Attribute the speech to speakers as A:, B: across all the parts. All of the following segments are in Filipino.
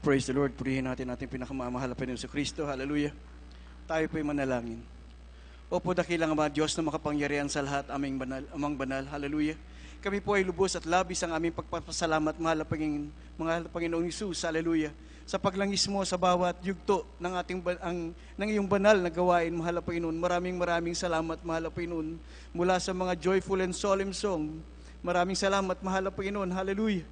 A: Praise the Lord. Purihin natin ating pinakamamahal na Panginoon sa Kristo. Hallelujah. Tayo po'y manalangin. Opo, dakilang Ama Diyos na makapangyarihan sa lahat, amang banal. Hallelujah. Kami po ay lubos at labis ang aming pagpapasalamat, mahal na Panginoong Hesus. Hallelujah. Sa paglangis mo sa bawat yugto ng iyong banal na gawain, mahal na Panginoon. Maraming salamat, mahal na Panginoon. Mula sa mga joyful and solemn song, maraming salamat, mahal na Panginoon. Hallelujah.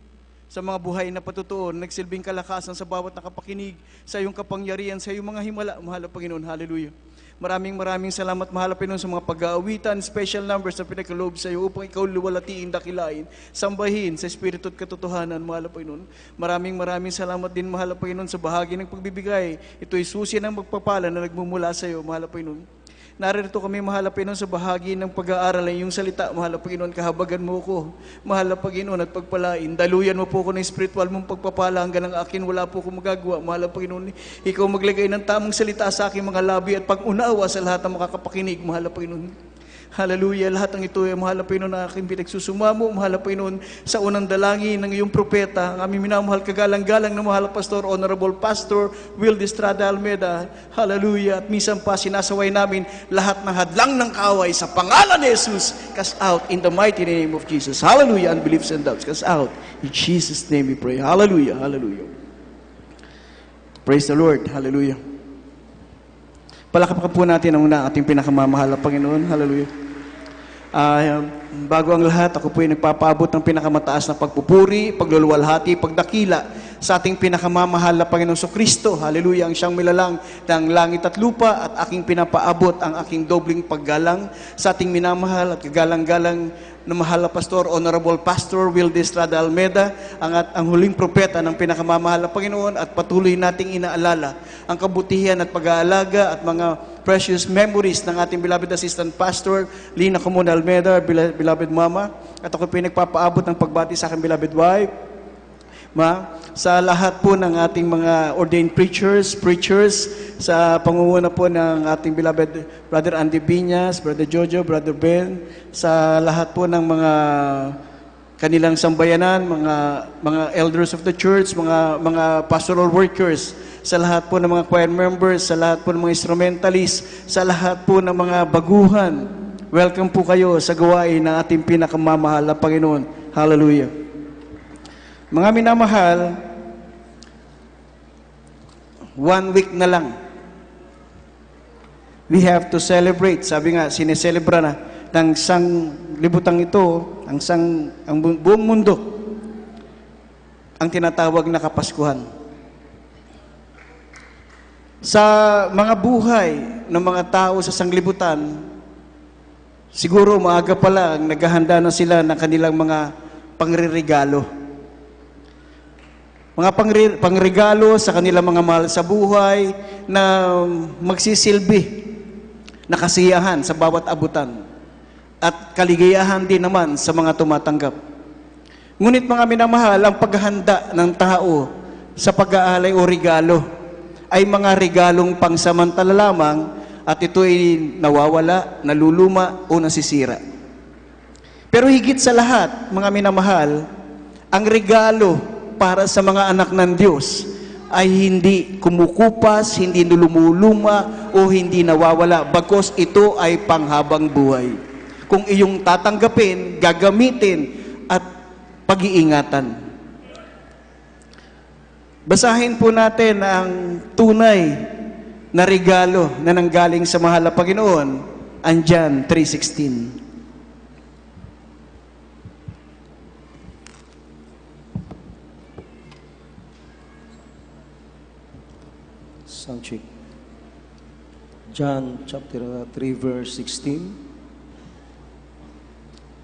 A: Sa mga buhay na patutuon, nagsilbing kalakasan sa bawat nakapakinig sa iyong kapangyarihan, sa iyong mga himala, mahal na Panginoon. Hallelujah. Maraming salamat, mahal na Panginoon, sa mga pag-aawitan, special numbers na pinagkaloob sa iyo upang ikaw luwalatiin, dakilain, sambahin sa Espiritu at katotohanan, mahal na Panginoon. Maraming salamat din, mahal na Panginoon, sa bahagi ng pagbibigay. Ito'y susi ng magpapala na nagmumula sa iyo, mahal na Panginoon. Narito kami, mahal na Panginoon, sa bahagi ng pag-aaral ng iyong salita, mahal na Panginoon. Kahabagan mo ko, mahal na Panginoon, at pagpalain. Daluyan mo po ko ng spiritual mong pagpapala hanggang ang akin wala po ko magagawa, mahal na Panginoon. Ikaw maglagay ng tamang salita sa aking mga labi at pag-unawa sa lahat ng makakapakinig, mahal na Panginoon. Hallelujah. Lahat ng ito ay mahal na Panginoon na aking pinagsusumamo, mahal na Panginoon, sa unang dalangin ng iyong propeta, ang aming minamahal kagalang-galang na mahal na Pastor, Honorable Pastor Will Estrada Almeida. Hallelujah. At minsan pa sinasaway namin lahat ng hadlang ng kaaway sa pangalan ni Jesus. Cast out in the mighty name of Jesus. Hallelujah. Unbeliefs and doubts. Cast out. In Jesus' name we pray. Hallelujah. Hallelujah. Praise the Lord. Hallelujah. Palakpakan po natin ang ating pinakamamahal na Panginoon. Hallelujah. Bago ang lahat, ako po ay nagpapaabot ng pinakamataas na pagpupuri, pagluluwalhati, pagdakila sa ating pinakamamahal na Panginoon sa Kristo. Hallelujah. Ang siyang milalang ng langit at lupa, at aking pinapaabot ang aking dobling paggalang sa ating minamahal at kagalang-galang na mahal na Pastor, Honorable Pastor Will Estrada Almeida, ang huling propeta ng pinakamamahal na Panginoon, at patuloy nating inaalala ang kabutihan at pag-aalaga at mga precious memories ng ating beloved assistant pastor, Lina Comon Almeida, beloved mama, at ako pinagpapaabot ng pagbati sa aking beloved wife, sa lahat po ng ating mga ordained preachers, sa pangunguna po ng ating beloved Brother Andy Biñas, Brother Jojo, Brother Ben, sa lahat po ng mga kanilang sambayanan, mga elders of the church, mga pastoral workers, sa lahat po ng mga choir members, sa lahat po ng mga instrumentalists, sa lahat po ng mga baguhan. Welcome po kayo sa gawain ng ating pinakamamahal na Panginoon. Hallelujah. Mga minamahal, 1 week na lang. We have to celebrate. Sabi nga, sineselebra na ng libutan ito, ang buong mundo, ang tinatawag na Kapaskuhan. Sa mga buhay ng mga tao sa sanglibutan, siguro maaga pa lang naghahanda na sila ng kanilang mga pangririgalo. Mga pangregalo sa kanilang mga mahal sa buhay na magsisilbi na kasiyahan sa bawat abutan at kaligayahan din naman sa mga tumatanggap. Ngunit mga minamahal, ang paghahanda ng tao sa pag-aalay o regalo ay mga regalong pangsamantala lamang, at ito ay nawawala, naluluma o nasisira. Pero higit sa lahat, mga minamahal, ang regalo para sa mga anak ng Diyos ay hindi kumukupas, hindi lumuluma o hindi nawawala, bagkus ito ay panghabang buhay. Kung iyong tatanggapin, gagamitin at pag-iingatan. Basahin po natin ang tunay na regalo na nanggaling sa mahal na Panginoon, ang John 3:16.
B: Soundcheck. John chapter 3 verse 16.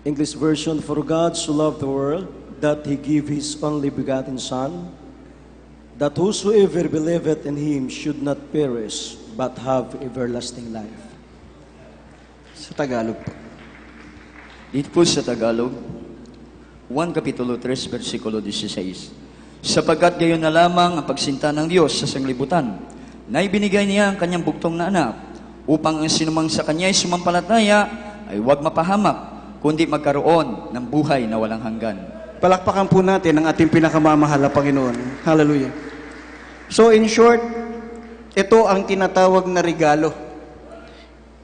B: English version, for God so loved the world that he gave his only begotten Son, that whosoever believeth in him should not perish but have everlasting life.
A: Sa Tagalog po.
C: Dito po sa Tagalog, 1 Kapitulo 3, versikulo 16. Sapagkat gayon na lamang ang pagsinta ng Diyos sa sanglibutan, na ibinigay niya ang kanyang bugtong na anak, upang ang sinumang sa kanya'y sumampalataya ay huwag mapahamak, kundi magkaroon ng buhay na walang hanggan.
A: Palakpakan po natin ang ating pinakamamahal na Panginoon. Hallelujah. So in short, ito ang tinatawag na regalo.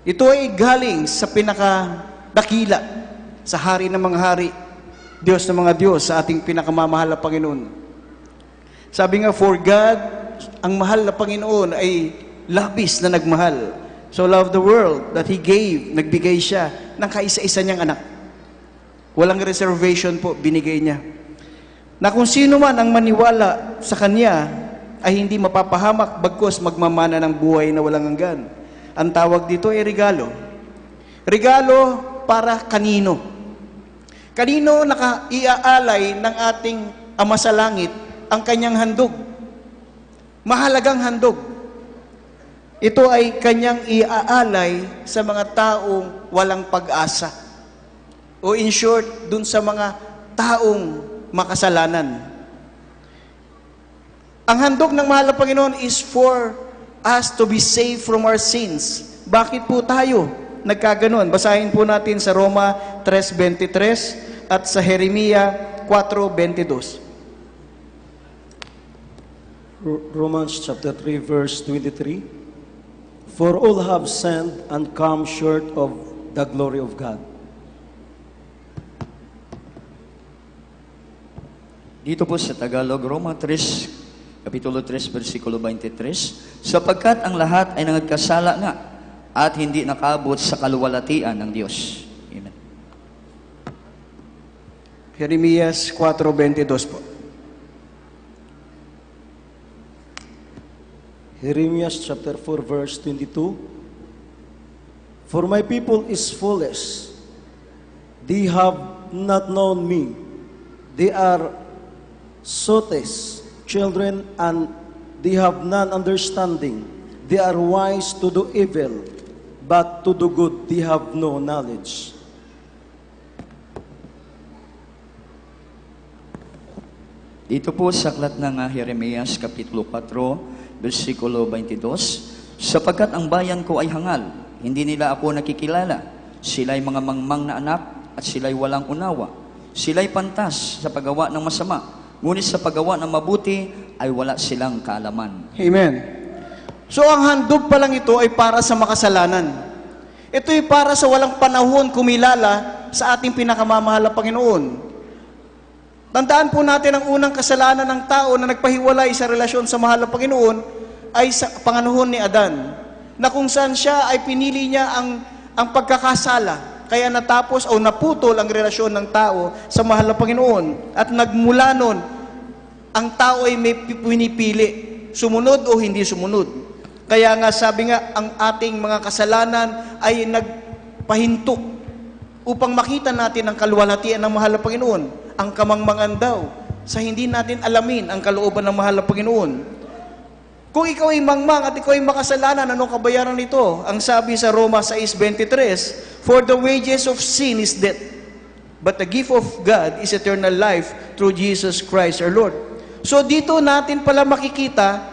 A: Ito ay galing sa pinakadakila, sa hari ng mga hari, Diyos ng mga Diyos, sa ating pinakamamahal na Panginoon. Sabi nga, for God, ang mahal na Panginoon ay labis na nagmahal. So love the world that He gave, nagbigay siya ng kaisa-isa niyang anak. Walang reservation po, binigay niya. Na kung sino man ang maniwala sa Kanya, ay hindi mapapahamak, bagkus magmamana ng buhay na walang hanggan. Ang tawag dito ay regalo. Regalo para kanino? Kanino iaalay ng ating Ama sa Langit ang kanyang handog? Mahalagang handog. Ito ay kanyang iaalay sa mga taong walang pag-asa. O in short, dun sa mga taong makasalanan. Ang handog ng mahal na Panginoon is for us to be saved from our sins. Bakit po tayo nagkaganon? Basahin po natin sa Roma 3:23 at sa Jeremia 4:22.
B: Romans chapter 3 verse 23. For all have sinned and come short of the glory of God.
C: Dito po sa Tagalog, Roma 3, Kapitulo 3, versikulo 23, sapagkat ang lahat ay nagkasala nga at hindi nakaabot sa kaluwalhatian ng Diyos. Amen.
A: Jeremias 4:22 po.
B: Jeremias chapter 4 verse 22. For my people is foolish. They have not known me. They are sottish children, and they have none understanding. They are wise to do evil, but to do good they have no knowledge.
C: Dito po sa aklat ng Jeremias, Kapitulo 4, versikulo 22, sapagkat ang bayan ko ay hangal, hindi nila ako nakikilala. Sila'y mga mangmang na anak, at sila'y walang unawa. Sila'y pantas sa paggawa ng masama, ngunit sa paggawa ng mabuti ay wala silang kaalaman.
A: Amen. So ang handog pa lang ito ay para sa makasalanan. Ito ay para sa walang panahon kumilala sa ating pinakamamahal na Panginoon. Tandaan po natin ang unang kasalanan ng tao na nagpahiwalay sa relasyon sa mahal na Panginoon ay sa panganahon ni Adan, na kung saan siya ay pinili niya ang pagkakasala. Kaya natapos o naputol ang relasyon ng tao sa mahal na Panginoon. At nagmula nun, ang tao ay may pinipili, sumunod o hindi sumunod. Kaya nga sabi nga, ang ating mga kasalanan ay nagpahinto upang makita natin ang kaluwalhatian ng mahal na Panginoon. Ang kamangmangan daw sa hindi natin alamin ang kalooban ng mahal na Panginoon. Kung ikaw ay mangmang at ikaw ay makasalanan, anong kabayaran nito? Ang sabi sa Roma 6:23, for the wages of sin is death, but the gift of God is eternal life through Jesus Christ our Lord. So dito natin pala makikita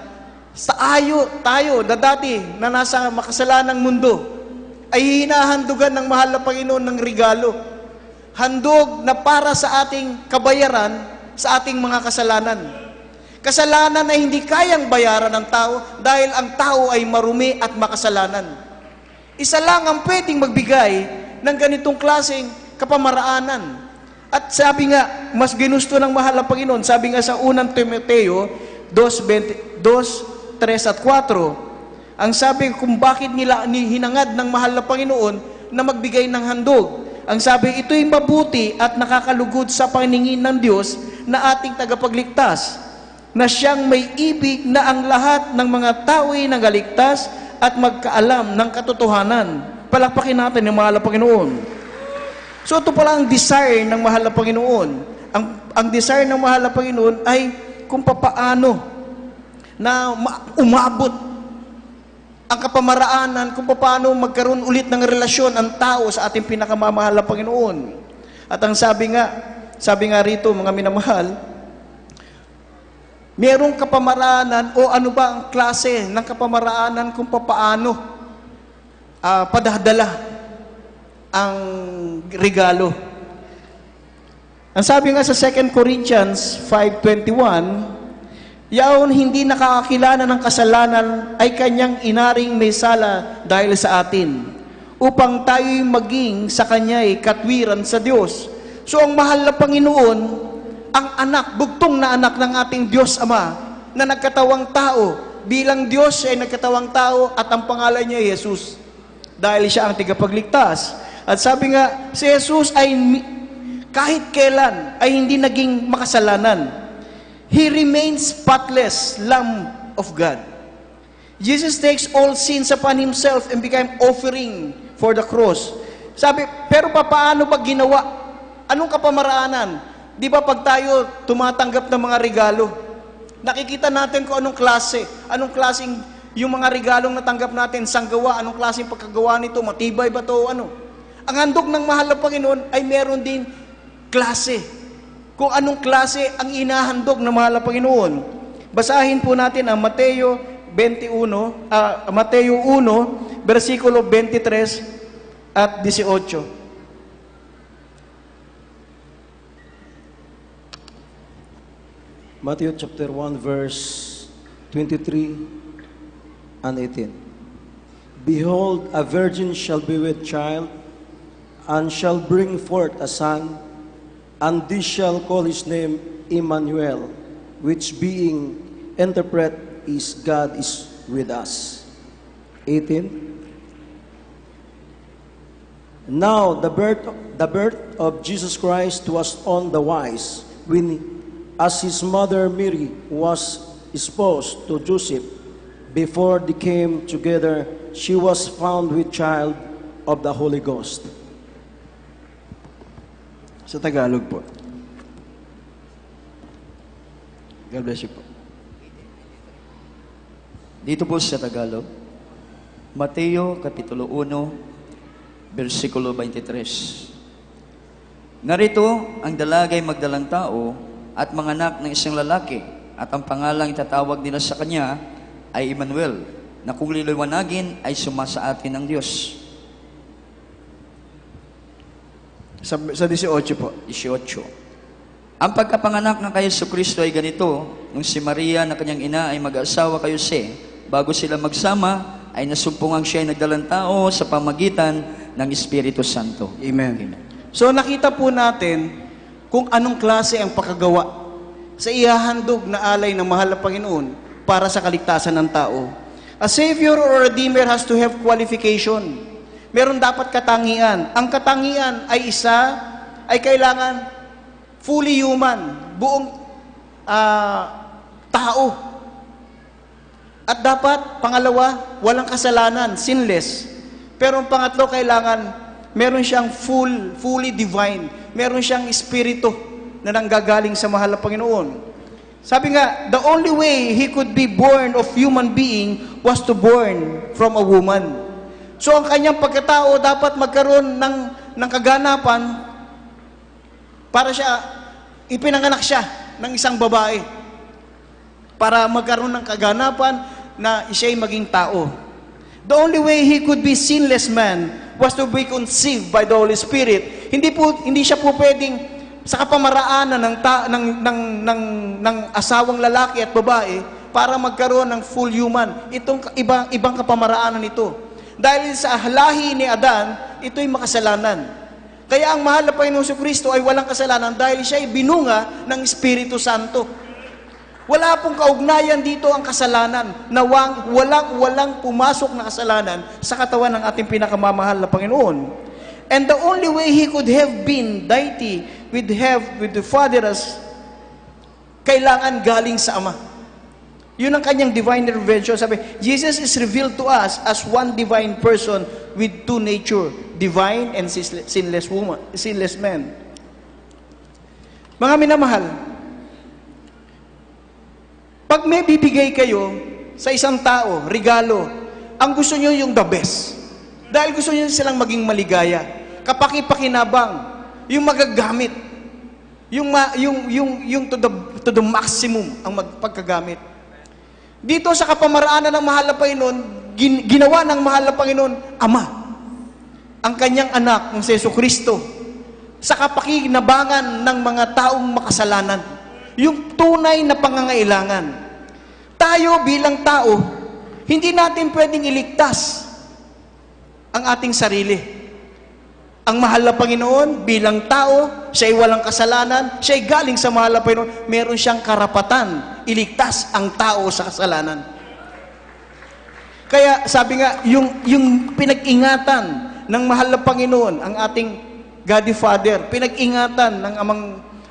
A: tayo na dati na nasa makasalanang mundo ay hinahandugan ng mahal na Panginoon ng regalo. Handog na para sa ating kabayaran sa ating mga kasalanan. Kasalanan na hindi kayang bayaran ng tao dahil ang tao ay marumi at makasalanan. Isa lang ang pwedeng magbigay ng ganitong klaseng kapamaraanan. At sabi nga, mas ginusto ng mahal na Panginoon, sabi nga sa unang Timoteo 2:3 at 4, ang sabi kung bakit nila hinangad ng mahal na Panginoon na magbigay ng handog. Ang sabi, ito'y mabuti at nakakalugod sa paningin ng Diyos na ating tagapagligtas, na siyang may ibig na ang lahat ng mga tao ay nagaligtas at magkaalam ng katotohanan. Palakpakin natin ng mahal na Panginoon. So ito pala ang desire ng mahal na Panginoon. Ang desire ng mahal na Panginoon ay kung papaano na umabot ang kapamaraanan, kung paano magkaroon ulit ng relasyon ang tao sa ating pinakamamahal na Panginoon. At ang sabi nga rito, mga minamahal, merong kapamaraanan o ano ba ang klase ng kapamaraanan kung papaano padadala ang regalo. Ang sabi nga sa 2 Corinthians 5:21,
D: Yaon hindi nakakakilana ng kasalanan ay kanyang inaring may sala dahil sa atin, upang tayo'y maging sa kanya'y katwiran sa Diyos. So ang mahal na Panginoon, ang anak, bugtong na anak ng ating Diyos Ama, na nagkatawang tao, bilang Diyos siya ay nagkatawang tao at ang pangalan niya ay Jesus. Dahil siya ang tigapagligtas. At sabi nga, si Jesus ay kahit kailan ay hindi naging makasalanan. He remains spotless Lamb of God. Jesus takes all sins upon Himself and became offering for the cross. Sabi, pero paano ba ginawa? Anong kapamaraanan? Di ba pag tayo tumatanggap ng mga regalo, nakikita natin kung anong klaseng yung mga regalong natanggap natin, sanggawa, anong klaseng pagkagawa nito, matibay ba to, ano? Ang handog ng mahal na Panginoon ay meron din klase. Kung anong klase ang inahandog ng mahal na Panginoon. Basahin po natin ang Mateo 1, versikulo 23 at 18.
B: Matthew chapter 1, verse 23 and 18. Behold, a virgin shall be with child, and shall bring forth a son, and this shall call his name Emmanuel, which being interpret is God is with us. 18. Now the birth of Jesus Christ was on the wise, when as his mother Mary was espoused to Joseph, before they came together, she was found with child of the Holy Ghost.
A: Sa Tagalog po. God bless you po.
C: Dito po sa Tagalog, Mateo Kapitulo 1, versikulo 23. Narito ang dalagay magdalang tao at manganak ng isang lalaki, at ang pangalang itatawag nila sa kanya ay Emmanuel, na kung liliwanagin ay sumasa atin ng Diyos.
A: Sa 18 po.
C: 18. Ang pagkapanganak ng kay Jesucristo ay ganito: nung si Maria na kanyang ina ay mag-asawa kay Jose, bago sila magsama, ay nasumpungang siya ay nagdalang tao sa pamagitan ng Espiritu Santo.
A: Amen.
D: So nakita po natin kung anong klase ang pakagawa sa ihahandog na alay ng mahal na Panginoon para sa kaligtasan ng tao. A Savior or Redeemer has to have qualification. Meron dapat katangian. Ang katangian ay kailangan fully human, buong tao. At dapat, pangalawa, walang kasalanan, sinless. Pero ang pangatlo, kailangan meron siyang fully divine. Meron siyang espiritu na nanggagaling sa mahal na Panginoon. Sabi nga, the only way he could be born of human being was to born from a woman. So ang kanyang pagkatao dapat magkaroon ng kaganapan para ipinanganak siya ng isang babae. Para magkaroon ng kaganapan na siya'y maging tao. The only way he could be sinless man was to be conceived by the Holy Spirit. Hindi siya po pwedeng sa kapamaraanan ng asawang lalaki at babae para magkaroon ng full human. Itong ibang kapamaraanan ito. Dahil sa lahi ni Adan, ito'y makasalanan. Kaya ang mahal na Panginoong Jesucristo ay walang kasalanan dahil siya ay binunga ng Espiritu Santo. Wala pong kaugnayan dito ang kasalanan, na walang pumasok na kasalanan sa katawan ng ating pinakamamahal na Panginoon. And the only way he could have been deity with the Father as kailangan galing sa Ama. Yun ang kanyang divine intervention. Sabi, Jesus is revealed to us as one divine person with two nature, divine and sinless man. Mga minamahal, pag may bibigay kayo sa isang tao, regalo, ang gusto nyo yung the best. Dahil gusto nyo silang maging maligaya, kapaki-pakinabang, yung magagamit, yung to the maximum ang pagkagamit. Dito sa kapamaraanan ng mahal na Panginoon, ginawa ng mahal na Panginoon, Ama, ang kanyang anak, ng Jesucristo, sa kapakinabangan ng mga taong makasalanan. Yung tunay na pangangailangan. Tayo bilang tao, hindi natin pwedeng iligtas ang ating sarili. Ang mahal na Panginoon bilang tao, siya ay walang kasalanan, siya ay galing sa mahal na Panginoon, meron siyang karapatan iligtas ang tao sa kasalanan. Kaya sabi nga, yung pinag-ingatan ng mahal na Panginoon, ang ating God the Father, pinag-ingatan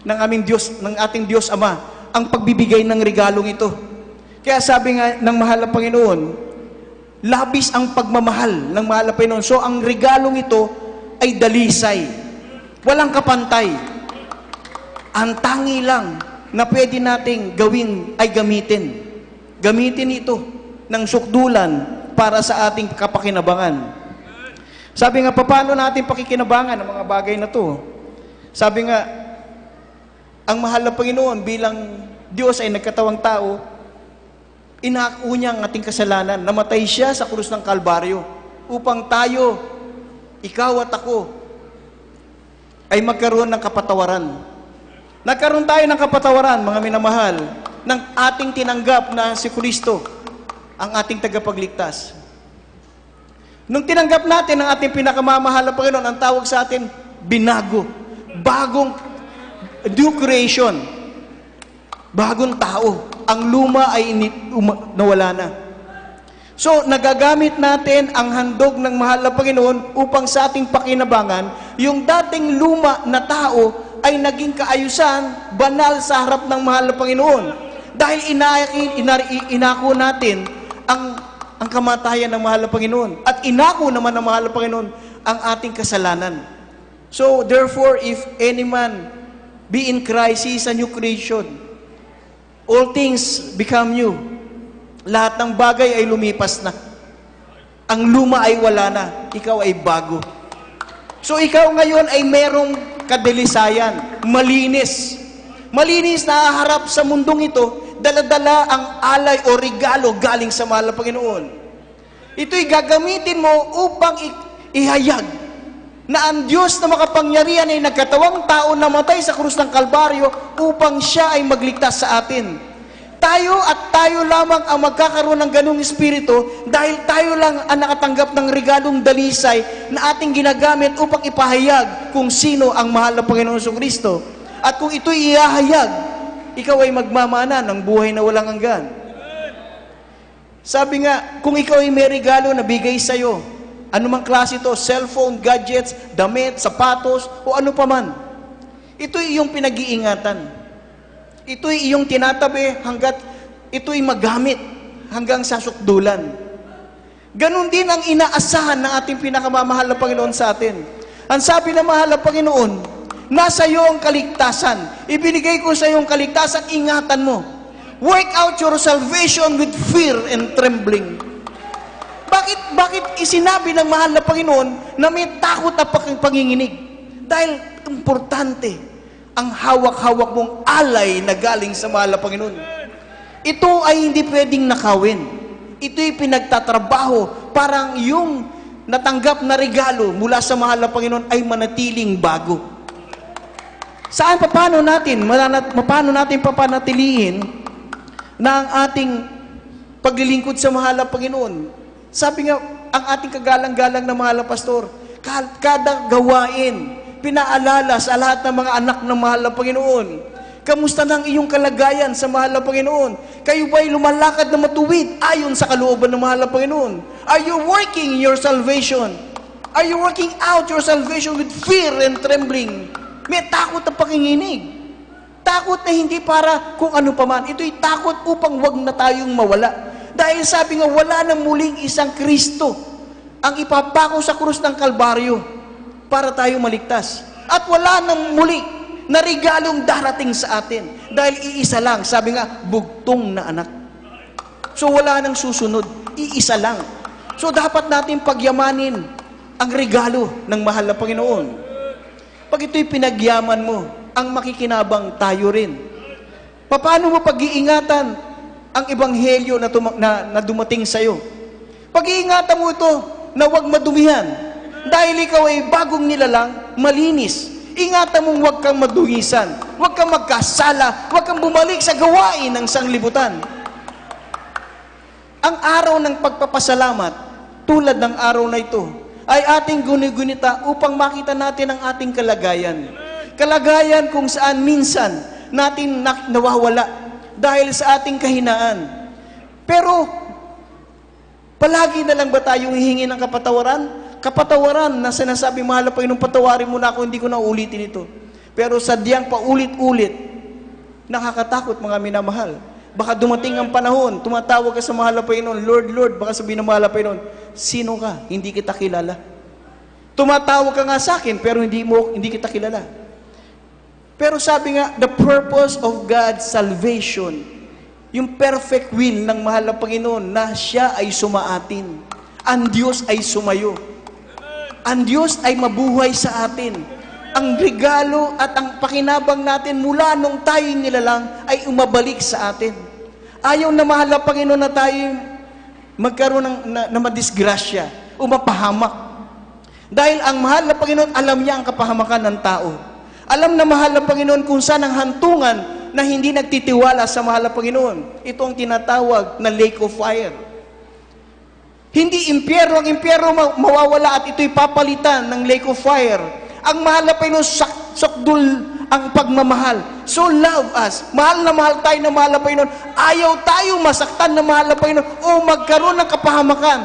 D: ng aming Diyos, ng ating Diyos Ama, ang pagbibigay ng regalong ito. Kaya sabi nga ng mahal na Panginoon, labis ang pagmamahal ng mahal na Panginoon. So ang regalong ito ay dalisay. Walang kapantay. Ang tangi lang na pwede nating gawin ay gamitin. Gamitin ito ng sukdulan para sa ating kapakinabangan. Sabi nga, paano natin pakikinabangan ang mga bagay na to? Sabi nga, ang mahal na Panginoon bilang Diyos ay nagkatawang tao, inako niya ang ating kasalanan. Namatay siya sa krus ng Kalbaryo upang tayo, ikaw at ako, ay magkaroon ng kapatawaran. Nagkaroon tayo ng kapatawaran, mga minamahal, ng ating tinanggap na si Kristo, ang ating tagapagligtas. Nung tinanggap natin ang ating pinakamamahal na Panginoon, ang tawag sa atin, binago. Bagong new creation. Bagong tao. Ang luma ay nawala na. So, nagagamit natin ang handog ng mahal na Panginoon upang sa ating pakinabangan, yung dating luma na tao ay naging kaayusan, banal sa harap ng mahal na Panginoon. Dahil inako natin ang kamatayan ng mahal na Panginoon. At inako naman ng mahal na Panginoon ang ating kasalanan. So, therefore, if any man be in Christ, he is a new creation. All things become new. Lahat ng bagay ay lumipas na. Ang luma ay wala na. Ikaw ay bago. So ikaw ngayon ay merong kadilisayan. Malinis. Malinis na harap sa mundong ito, dala-dala ang alay o regalo galing sa mahal na Panginoon. Ito'y gagamitin mo upang ihayag na ang Diyos na makapangyarihan ay nagkatawang tao na matay sa krus ng Kalbaryo upang siya ay magligtas sa atin. Tayo at tayo lamang ang magkakaroon ng ganung espiritu dahil tayo lang ang nakatanggap ng regalong dalisay na ating ginagamit upang ipahayag kung sino ang mahal na Panginoon Kristo. At kung ito'y ihahayag, ikaw ay magmamana ng buhay na walang hanggan. Sabi nga, kung ikaw ay may regalo na bigay sa'yo, anumang klase ito, cellphone, gadgets, damit, sapatos, o ano paman. Ito'y iyong pinag-iingatan. Ito'y iyong tinatabi hanggat ito'y magamit hanggang sa sukdulan. Ganon din ang inaasahan ng ating pinakamamahal na Panginoon sa atin. Ang sabi ng mahal na Panginoon, nasa iyo ang kaligtasan. Ibinigay ko sa iyo ang kaligtasan, ingatan mo. Work out your salvation with fear and trembling. Bakit isinabi ng mahal na Panginoon na may takot at panginginig? Dahil importante ang hawak-hawak mong alay na galing sa mahal na Panginoon. Ito ay hindi pwedeng nakawin. Ito'y pinagtatrabaho parang yung natanggap na regalo mula sa mahal na Panginoon ay manatiling bago. Paano natin papanatilihin na ang ating paglilingkod sa mahal na Panginoon? Sabi nga, ang ating kagalang-galang na mahal na pastor, kada gawain, pinaalala sa lahat ng mga anak ng mahal na Panginoon. Kamusta ng iyong kalagayan sa mahal na Panginoon? Kayo ba'y lumalakad na matuwid ayon sa kalooban ng mahal na Panginoon? Are you working your salvation? Are you working out your salvation with fear and trembling? May takot na pakinginig. Takot na hindi para kung ano paman. Ito'y takot upang wag na tayong mawala. Dahil sabi nga, wala nang muling isang Kristo ang ipapako sa krus ng Kalbaryo para tayo maligtas. At wala nang muli na regalong darating sa atin. Dahil iisa lang, sabi nga, bugtong na anak. So wala nang susunod, iisa lang. So dapat natin pagyamanin ang regalo ng mahal na Panginoon. Pag ito'y pinagyaman mo, ang makikinabang tayo rin. Paano mo pag-iingatan ang ebanghelyo na dumating sa iyo? Pag-iingatan mo ito na huwag madumihan. Dahil ikaw ay bagong nilalang, malinis. Ingatan mong huwag kang maduhisan, huwag kang magkasala, huwag kang bumalik sa gawain ng sanglibutan. Ang araw ng pagpapasalamat, tulad ng araw na ito, ay ating guni-gunita upang makita natin ang ating kalagayan. Kalagayan kung saan minsan natin nawawala dahil sa ating kahinaan. Pero, palagi na lang ba tayong hihingi ng kapatawaran? Kapatawaran na sinasabi, mahal na Panginoon, patawarin mo na ako, hindi ko na ulitin ito. Pero sadyang paulit-ulit, nakakatakot mga minamahal. Baka dumating ang panahon, tumatawag ka sa mahal na Panginoon, Lord, Lord, baka sabihin ng mahal na Panginoon, sino ka? Hindi kita kilala. Tumatawag ka nga sa akin, pero hindi kita kilala. Pero sabi nga, the purpose of God's salvation, yung perfect will ng mahal na Panginoon na siya ay sumaatin. Ang Diyos ay sumayo. Ang Diyos ay mabuhay sa atin. Ang regalo at ang pakinabang natin mula nung tayo nilalang ay umabalik sa atin. Ayaw na mahal na Panginoon na tayo magkaroon na madisgrasya o mapahamak. Dahil ang mahal na Panginoon, alam niya ang kapahamakan ng tao. Alam na mahal na Panginoon kung saan ang hantungan na hindi nagtitiwala sa mahal na Panginoon. Ito ang tinatawag na lake of fire. Hindi impyerno, ang impyerno mawawala at ito'y papalitan ng lake of fire. Ang mahal na Panginoon, sakdul ang pagmamahal. So love us. Mahal na mahal tayo na mahal na Panginoon. Ayaw tayo masaktan na mahal na Panginoon o magkaroon ng kapahamakan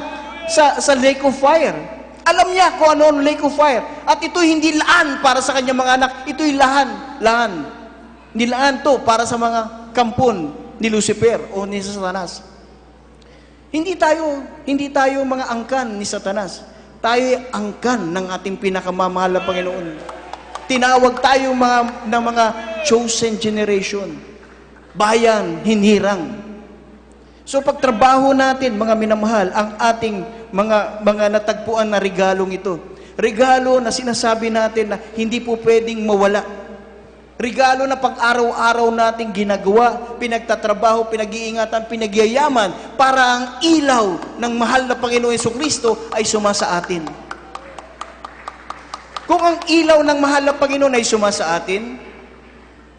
D: sa lake of fire. Alam niya kung ano ang lake of fire. At ito'y hindi laan para sa kanyang mga anak. Ito'y lahan. Nilaan to para sa mga kampon ni Lucifer o ni Satanas. Hindi tayo mga angkan ni Satanas. Tayo angkan ng ating pinakamamahal na Panginoon. Tinawag tayo ng mga chosen generation. Bayan, hinirang. So pagtrabaho natin, mga minamahal, ang ating mga natagpuan na regalong ito. Regalo na sinasabi natin na hindi po pwedeng mawala. Regalo na pag-araw-araw nating ginagawa, pinagtatrabaho, pinag-iingatan, pinagyayaman para ang ilaw ng mahal na Panginoong Jesucristo ay sumasa atin. Kung ang ilaw ng mahal na Panginoon ay sumasa atin,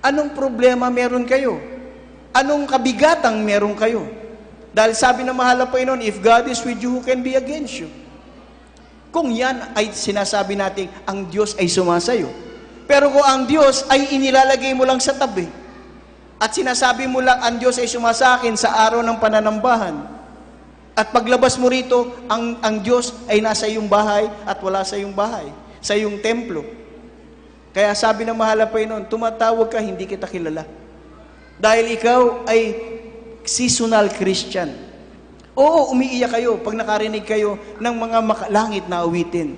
D: anong problema meron kayo? Anong kabigatang meron kayo? Dahil sabi ng mahal na Panginoon, if God is with you, who can be against you? Kung yan ay sinasabi natin, ang Diyos ay sumasayo. Pero kung ang Diyos ay inilalagay mo lang sa tabi, at sinasabi mo lang, ang Diyos ay sumasakin sa araw ng pananambahan, at paglabas mo rito, ang Diyos ay nasa iyong bahay at wala sa iyong bahay, sa iyong templo. Kaya sabi ng mahal na Panginoon, tumatawag ka, hindi kita kilala. Dahil ikaw ay seasonal Christian. Oo, umiiyak kayo pag nakarinig kayo ng mga makalangit na awitin.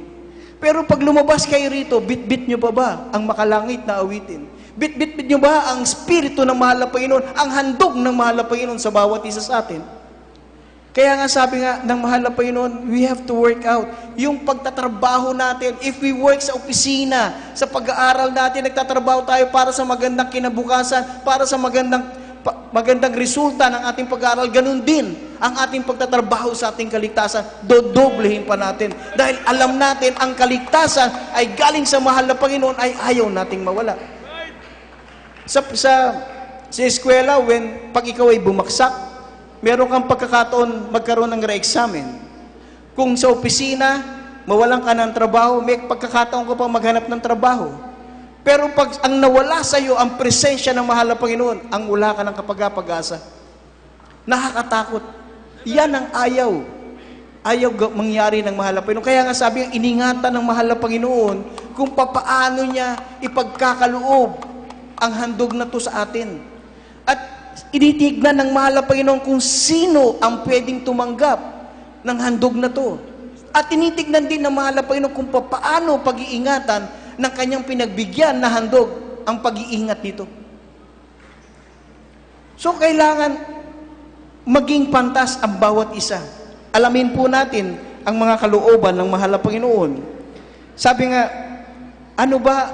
D: Pero pag lumabas kayo rito, bit-bit nyo pa ba ang makalangit na awitin? Bit-bit nyo ba ang spirito ng mahal na Panginoon, ang handog ng mahal na Panginoon sa bawat isa sa atin? Kaya nga sabi nga ng mahal na Panginoon, we have to work out. Yung pagtatrabaho natin, if we work sa opisina, sa pag-aaral natin, nagtatrabaho tayo para sa magandang kinabukasan, para sa magandang resulta ng ating pag-aaral, ganun din ang ating pagtatrabaho sa ating kaligtasan, dodoblehin pa natin. Dahil alam natin, ang kaligtasan ay galing sa mahal na Panginoon, ay ayaw nating mawala. Sa eskwela, pag ikaw ay bumagsak, meron kang pagkakataon magkaroon ng re-examen. Kung sa opisina, mawalan ka ng trabaho, may pagkakataon ka pa maghanap ng trabaho. Pero pag ang nawala sa iyo ang presensya ng mahal na Panginoon, ang wala ka ng kapag-asa. Nakakatakot. Yan ang ayaw. Ayaw mangyari ng mahal na Panginoon. Kaya nga sabi, iningatan ng mahal na Panginoon kung papaano niya ipagkakaloob ang handog na to sa atin. At initignan ng mahal na Panginoon kung sino ang pwedeng tumanggap ng handog na to. At tinitignan din ng mahal na Panginoon kung papaano pag-iingatan ng kanyang pinagbigyan na handog ang pag-iingat nito. So, kailangan maging pantas ang bawat isa. Alamin po natin ang mga kalooban ng mahal na Panginoon. Sabi nga, ano ba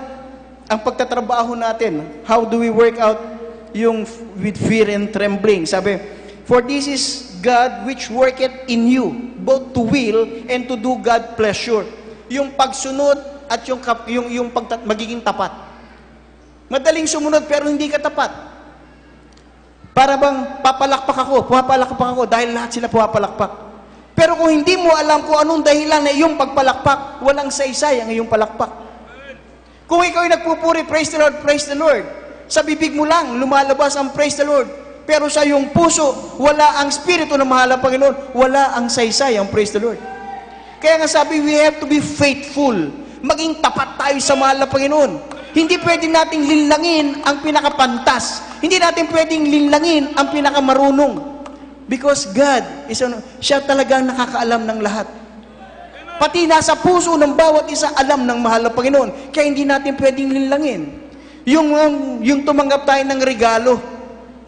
D: ang pagtatrabaho natin? How do we work out yung with fear and trembling? Sabi, for this is God which worketh in you, both to will and to do God pleasure. Yung pagsunod at magiging tapat. Madaling sumunod pero hindi ka tapat. Para bang pumapalakpak ako dahil lahat sila pumapalakpak. Pero kung hindi mo alam kung anong dahilan na iyong pagpalakpak, walang saysay ang iyong palakpak. Kung ikaw ay nagpupuri, praise the Lord, sa bibig mo lang, lumalabas ang praise the Lord. Pero sa iyong puso, wala ang spirito na mahal ang Panginoon, wala ang saysay ang praise the Lord. Kaya nga sabi, we have to be faithful. Maging tapat tayo sa mahal na Panginoon. Hindi pwedeng nating linlangin ang pinakapantas. Hindi natin pwedeng linlangin ang pinakamarunong. Because God, siya talagang nakakaalam ng lahat. Pati nasa puso ng bawat isa, alam ng mahal na Panginoon. Kaya hindi natin pwedeng linlangin. Yung tumanggap tayo ng regalo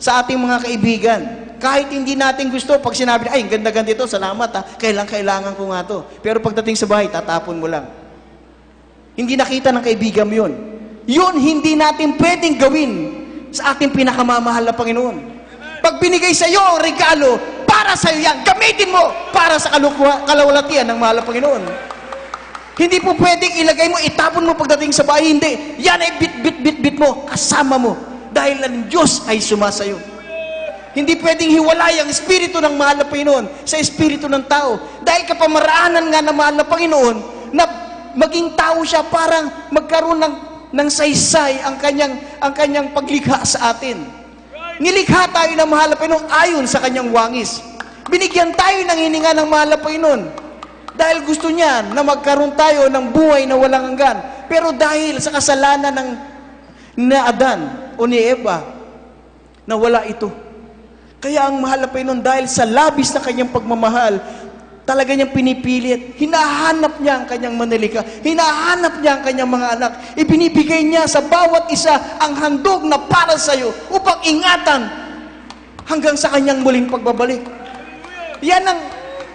D: sa ating mga kaibigan. Kahit hindi natin gusto, pag sinabi, ay, ganda-ganda ito, salamat ha, kailangan ko nga to. Pero pagdating sa bahay, tatapon mo lang. Hindi nakita ng kaibigan mo yun. Yun, hindi natin pwedeng gawin sa ating pinakamamahal na Panginoon. Pag binigay sa iyo ang regalo, para sa iyo yan, gamitin mo para sa kalawalatian ng mahal na Panginoon. Hindi po pwedeng ilagay mo, itapon mo pagdating sa bahay, hindi. Yan ay bit mo, kasama mo. Dahil ang Diyos ay sumasayo. Hindi pwedeng hiwalay ang espiritu ng mahal na Panginoon sa espiritu ng tao. Dahil kapamaraanan nga ng mahal na Panginoon na maging tao siya, parang magkaroon ng saysay ang kanyang paglikha sa atin. Nilikha tayo ng mahal na Panginoon ayon sa kanyang wangis. Binigyan tayo ng hininga ng mahal na Panginoon. Dahil gusto niya na magkaroon tayo ng buhay na walang hanggan. Pero dahil sa kasalanan na Adan o ni Eva, na wala ito. Kaya ang mahal na Panginoon, dahil sa labis na kanyang pagmamahal, talaga niyang pinipilit. Hinahanap niya ang kanyang manlilika. Hinahanap niya ang kanyang mga anak. Ibinibigay niya sa bawat isa ang handog na para sa iyo upang ingatan hanggang sa kanyang muling pagbabalik. Yan ang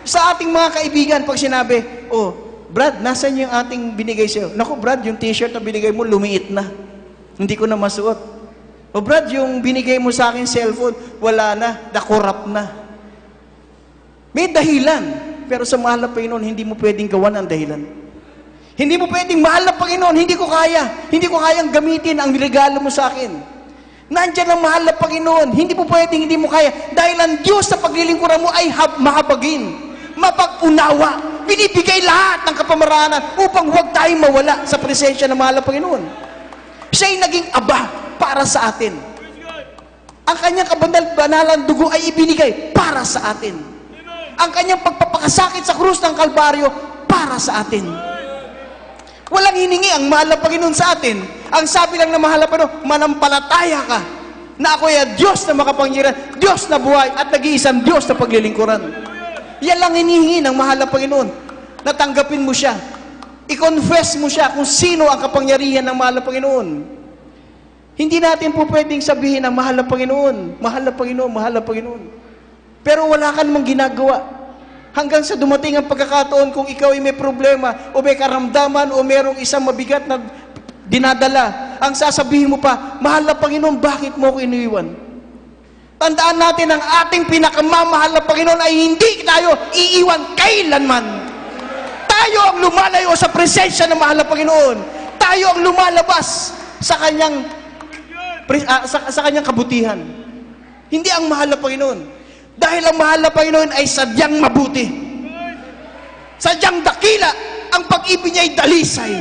D: sa ating mga kaibigan pag sinabi, oh, Brad, nasan yung ating binigay sa iyo? Naku, Brad, yung t-shirt na binigay mo, lumiit na. Hindi ko na masuot. O Brad, yung binigay mo sa akin cellphone, wala na, nakorap na. May dahilan. Pero sa mahal na Panginoon, hindi mo pwedeng gawan ang dahilan. Hindi mo pwedeng, mahal na Panginoon, hindi ko kaya. Hindi ko kayang gamitin ang regalo mo sa akin. Nandyan ang mahal na Panginoon. Hindi mo pwedeng, hindi mo kaya. Dahil ang Diyos sa paglilingkuran mo ay mahabagin, mapag-unawa, binibigay lahat ng kapamaraanan upang huwag tayong mawala sa presensya ng mahal na Panginoon. Siya'y naging aba para sa atin. Ang kanyang kabanalang dugo ay ibinigay para sa atin. Ang kanyang pagpapakasakit sa krus ng Kalbaryo para sa atin. Walang hiningi ang mahal na Panginoon sa atin. Ang sabi lang na mahal na Panginoon, manampalataya ka na ako ay Diyos na makapangyarihan, Diyos na buhay, at nag-iisang Diyos na paglilingkuran. Yan lang hinihingi ng mahal na Panginoon. Natanggapin mo siya. I-confess mo siya kung sino ang kapangyarihan ng mahal na Panginoon. Hindi natin po pwedeng sabihin ang mahal na Panginoon, mahal na Panginoon, mahal na Panginoon. Pero wala ka namang ginagawa. Hanggang sa dumating ang pagkakataon kung ikaw ay may problema o may karamdaman o merong isang mabigat na dinadala, ang sasabihin mo pa, mahal na Panginoon, bakit mo ako iniwan? Tandaan natin, ang ating pinakamamahal na Panginoon ay hindi tayo iiwan kailanman. Tayo ang lumalayo sa presensya ng mahal na Panginoon. Tayo ang lumalabas sa kanyang kabutihan. Hindi ang mahal na Panginoon. Dahil ang mahal na Panginoon ay sadyang mabuti. Sadyang dakila. Ang pag-ibig niya ay dalisay.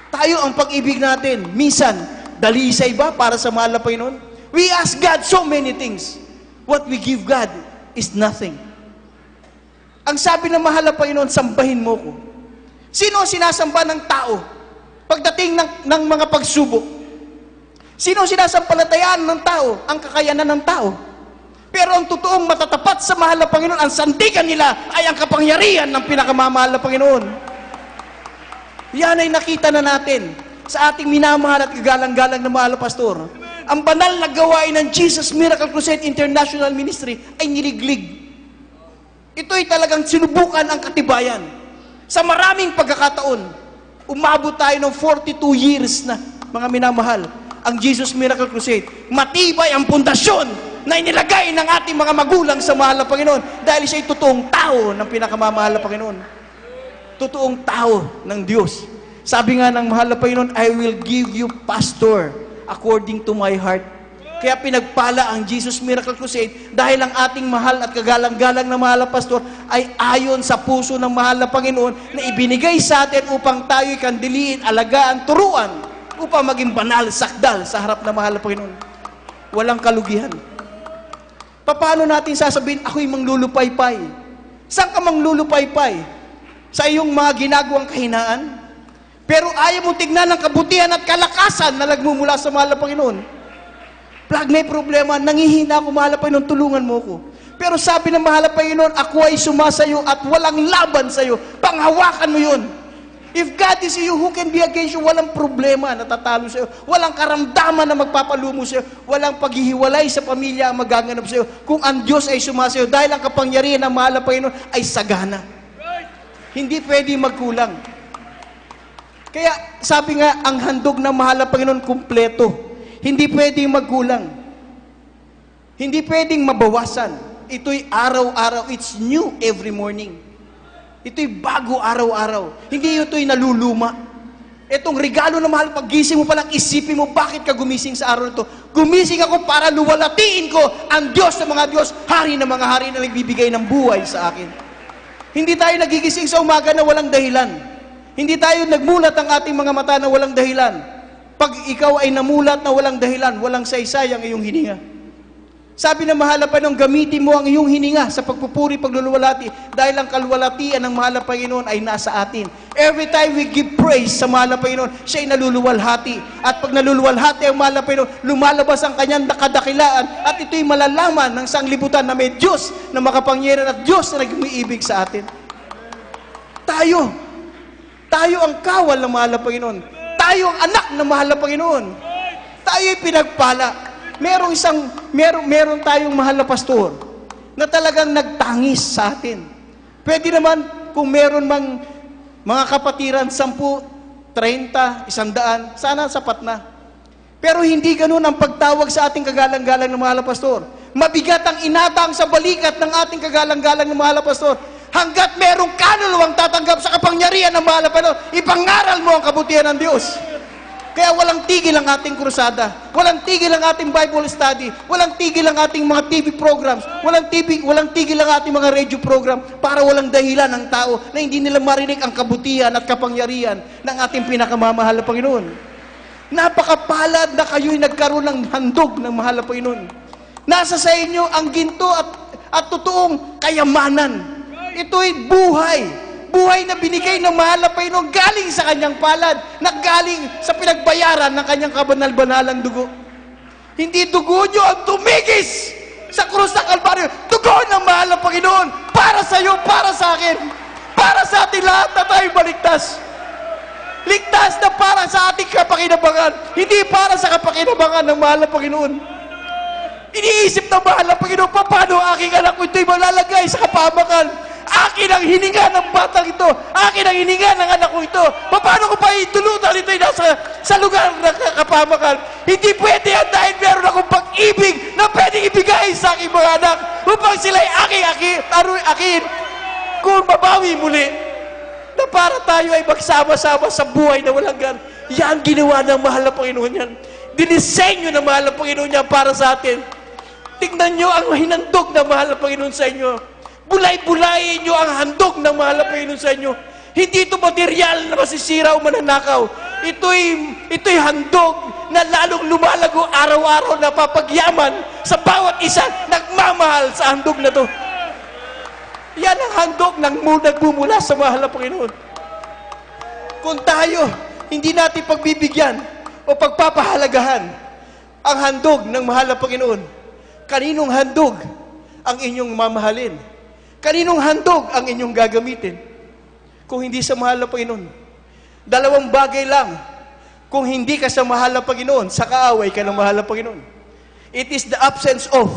D: Tayo ang pag-ibig natin. Minsan, dalisay ba para sa mahal na Panginoon? We ask God so many things. What we give God is nothing. Ang sabi ng mahal na Panginoon, sambahin mo ko. Sino ang sinasamba ng tao pagdating ng mga pagsubok? Sino ang sinasampalatayaan ng tao? Ang kakayanan ng tao. Pero ang totoong matatapat sa mahal na Panginoon, ang sandigan nila ay ang kapangyarihan ng pinakamamahal na Panginoon. Yan ay nakita na natin sa ating minamahal at kagalang-galang na mahal na pastor. Ang banal na gawain ng Jesus Miracle Crusade International Ministry ay niliglig. Ito ay talagang sinubukan ang katibayan. Sa maraming pagkakataon, umabot tayo ng 42 years na, mga minamahal, ang Jesus Miracle Crusade. Matibay ang pundasyon na inilagay ng ating mga magulang sa mahal na Panginoon dahil siya ay totoong tao ng pinakamamahal na Panginoon. Totoong tao ng Diyos. Sabi nga ng mahal na Panginoon, I will give you pastor according to my heart. Kaya pinagpala ang Jesus Miracle Crusade dahil ang ating mahal at kagalang-galang na mahal na pastor ay ayon sa puso ng mahal na Panginoon na ibinigay sa atin upang tayo'y kandiliin, alagaan, turuan, upang maging banal, sakdal sa harap ng mahal na Panginoon. Walang kalugihan. Paano natin sasabihin, ako'y manglulupaypay? Saan ka manglulupaypay? Sa iyong mga ginagawang kahinaan? Pero ayaw mo tignan ang kabutihan at kalakasan na nagmumula sa mahal na Panginoon. Pag may problema, nangihina ako, mahal na Panginoon, tulungan mo ko. Pero sabi ng mahal na Panginoon, ako ay sumasayo at walang laban sa'yo. Panghawakan mo yun. If God is you, who can be against you? Walang problema na tatalo sa'yo. Walang karamdaman na magpapalumo sa'yo. Walang paghihiwalay sa pamilya ang magaganap sa'yo. Kung ang Diyos ay sumasayo, dahil ang kapangyarihan ng mahal na Panginoon ay sagana. Hindi pwede magkulang. Kaya sabi nga, ang handog ng mahal na Panginoon kumpleto. Hindi pwedeng magkulang. Hindi pwedeng mabawasan. Ito'y araw-araw. It's new every morning. Ito'y bago araw-araw. Hindi ito'y naluluma. Itong regalo na mahal, paggising mo palang, isipin mo, bakit ka gumising sa araw nito? Gumising ako para luwalatiin ko ang Diyos ng mga Diyos, hari ng mga hari na nagbibigay ng buhay sa akin. Hindi tayo nagigising sa umaga na walang dahilan. Hindi tayo nagmulat ang ating mga mata na walang dahilan. Pag ikaw ay namulat na walang dahilan, walang saysay ang iyong hininga. Sabi ng mahal na Panginoon, gamitin mo ang iyong hininga sa pagpupuri, pagluluwalhati, dahil ang kalwalatian ng mahal na Panginoon ay nasa atin. Every time we give praise sa mahal na Panginoon, siya ay naluluwalhati. At pag naluluwalhati ang mahal na Panginoon, lumalabas ang kanyang kadakilaan, at ito'y malalaman ng sanglibutan na may Diyos na makapangyarihan at Diyos na nag-umiibig sa atin. Tayo ang kawal ng mahal na Panginoon. Tayo ang anak ng mahal na Panginoon. Tayo'y pinagpala. Meron tayong mahal na pastor na talagang nagtangis sa atin. Pwede naman kung meron mang mga kapatiran, 10, 30, 100, sana sapat na. Pero hindi ganun ang pagtawag sa ating kagalang-galang ng mahal na pastor. Mabigat ang inatang sa balikat ng ating kagalang-galang ng mahal na pastor. Hanggat merong kaluluwang tatanggap sa kapangyarihan ng mahal na Panginoon, ipangaral mo ang kabutihan ng Diyos. Kaya walang tigil ang ating krusada, walang tigil ang ating Bible study, walang tigil ang ating mga TV programs, walang tigil ang ating mga radio program para walang dahilan ng tao na hindi nila marinig ang kabutihan at kapangyarihan ng ating pinakamamahal na Panginoon. Napakapalad na kayo'y nagkaroon ng handog ng mahal na Panginoon. Nasa sa inyo ang ginto at totoong kayamanan. Ito'y buhay na binigay ng mahal na Panginoon galing sa kanyang palad, na galing sa pinagbayaran ng kanyang kabanal-banalang dugo. Hindi dugo nyo ang tumigis sa krus ng Kalbaryo. Dugo ng mahal na Panginoon para sa iyo, para sa akin, para sa ating lahat na tayo maligtas. Ligtas na para sa ating kapakinabangan, hindi para sa kapakinabangan ng mahal na Panginoon. Iniisip ng mahal na Panginoon, paano aking anak ko ito'y malalagay sa kapamakan? Akin ang hininga ng batang ito. Akin ang hininga ng anak ko ito. Paano ko pa itulutan ito'y sa lugar ng kapamakan? Hindi pwede yan dahil meron akong pag-ibig na pwedeng ibigay sa aking mga anak upang sila'y akin. Kung mabawi muli, na para tayo ay magsama-sama sa buhay na walang gan. Yan ginawa ng mahal na Panginoon yan. Dinisenyo ng mahal na Panginoon yan para sa atin. Tingnan nyo ang hinandog ng mahal na Panginoon sa inyo. Bulay-bulayin nyo ang handog ng mahal na Panginoon sa inyo. Hindi ito material na masisira o mananakaw. Ito'y handog na lalong lumalago araw-araw na papagyaman sa bawat isa nagmamahal sa handog na to. Yan ang handog ng nagmumula sa mahal na Panginoon. Kung tayo hindi natin pagbibigyan o pagpapahalagahan ang handog ng mahal na Panginoon, kaninong handog ang inyong mamahalin? Kaninong handog ang inyong gagamitin? Kung hindi sa mahal na Panginoon. Dalawang bagay lang. Kung hindi ka sa mahal na Panginoon, sa kaaway ka ng mahal na Panginoon. It is the absence of.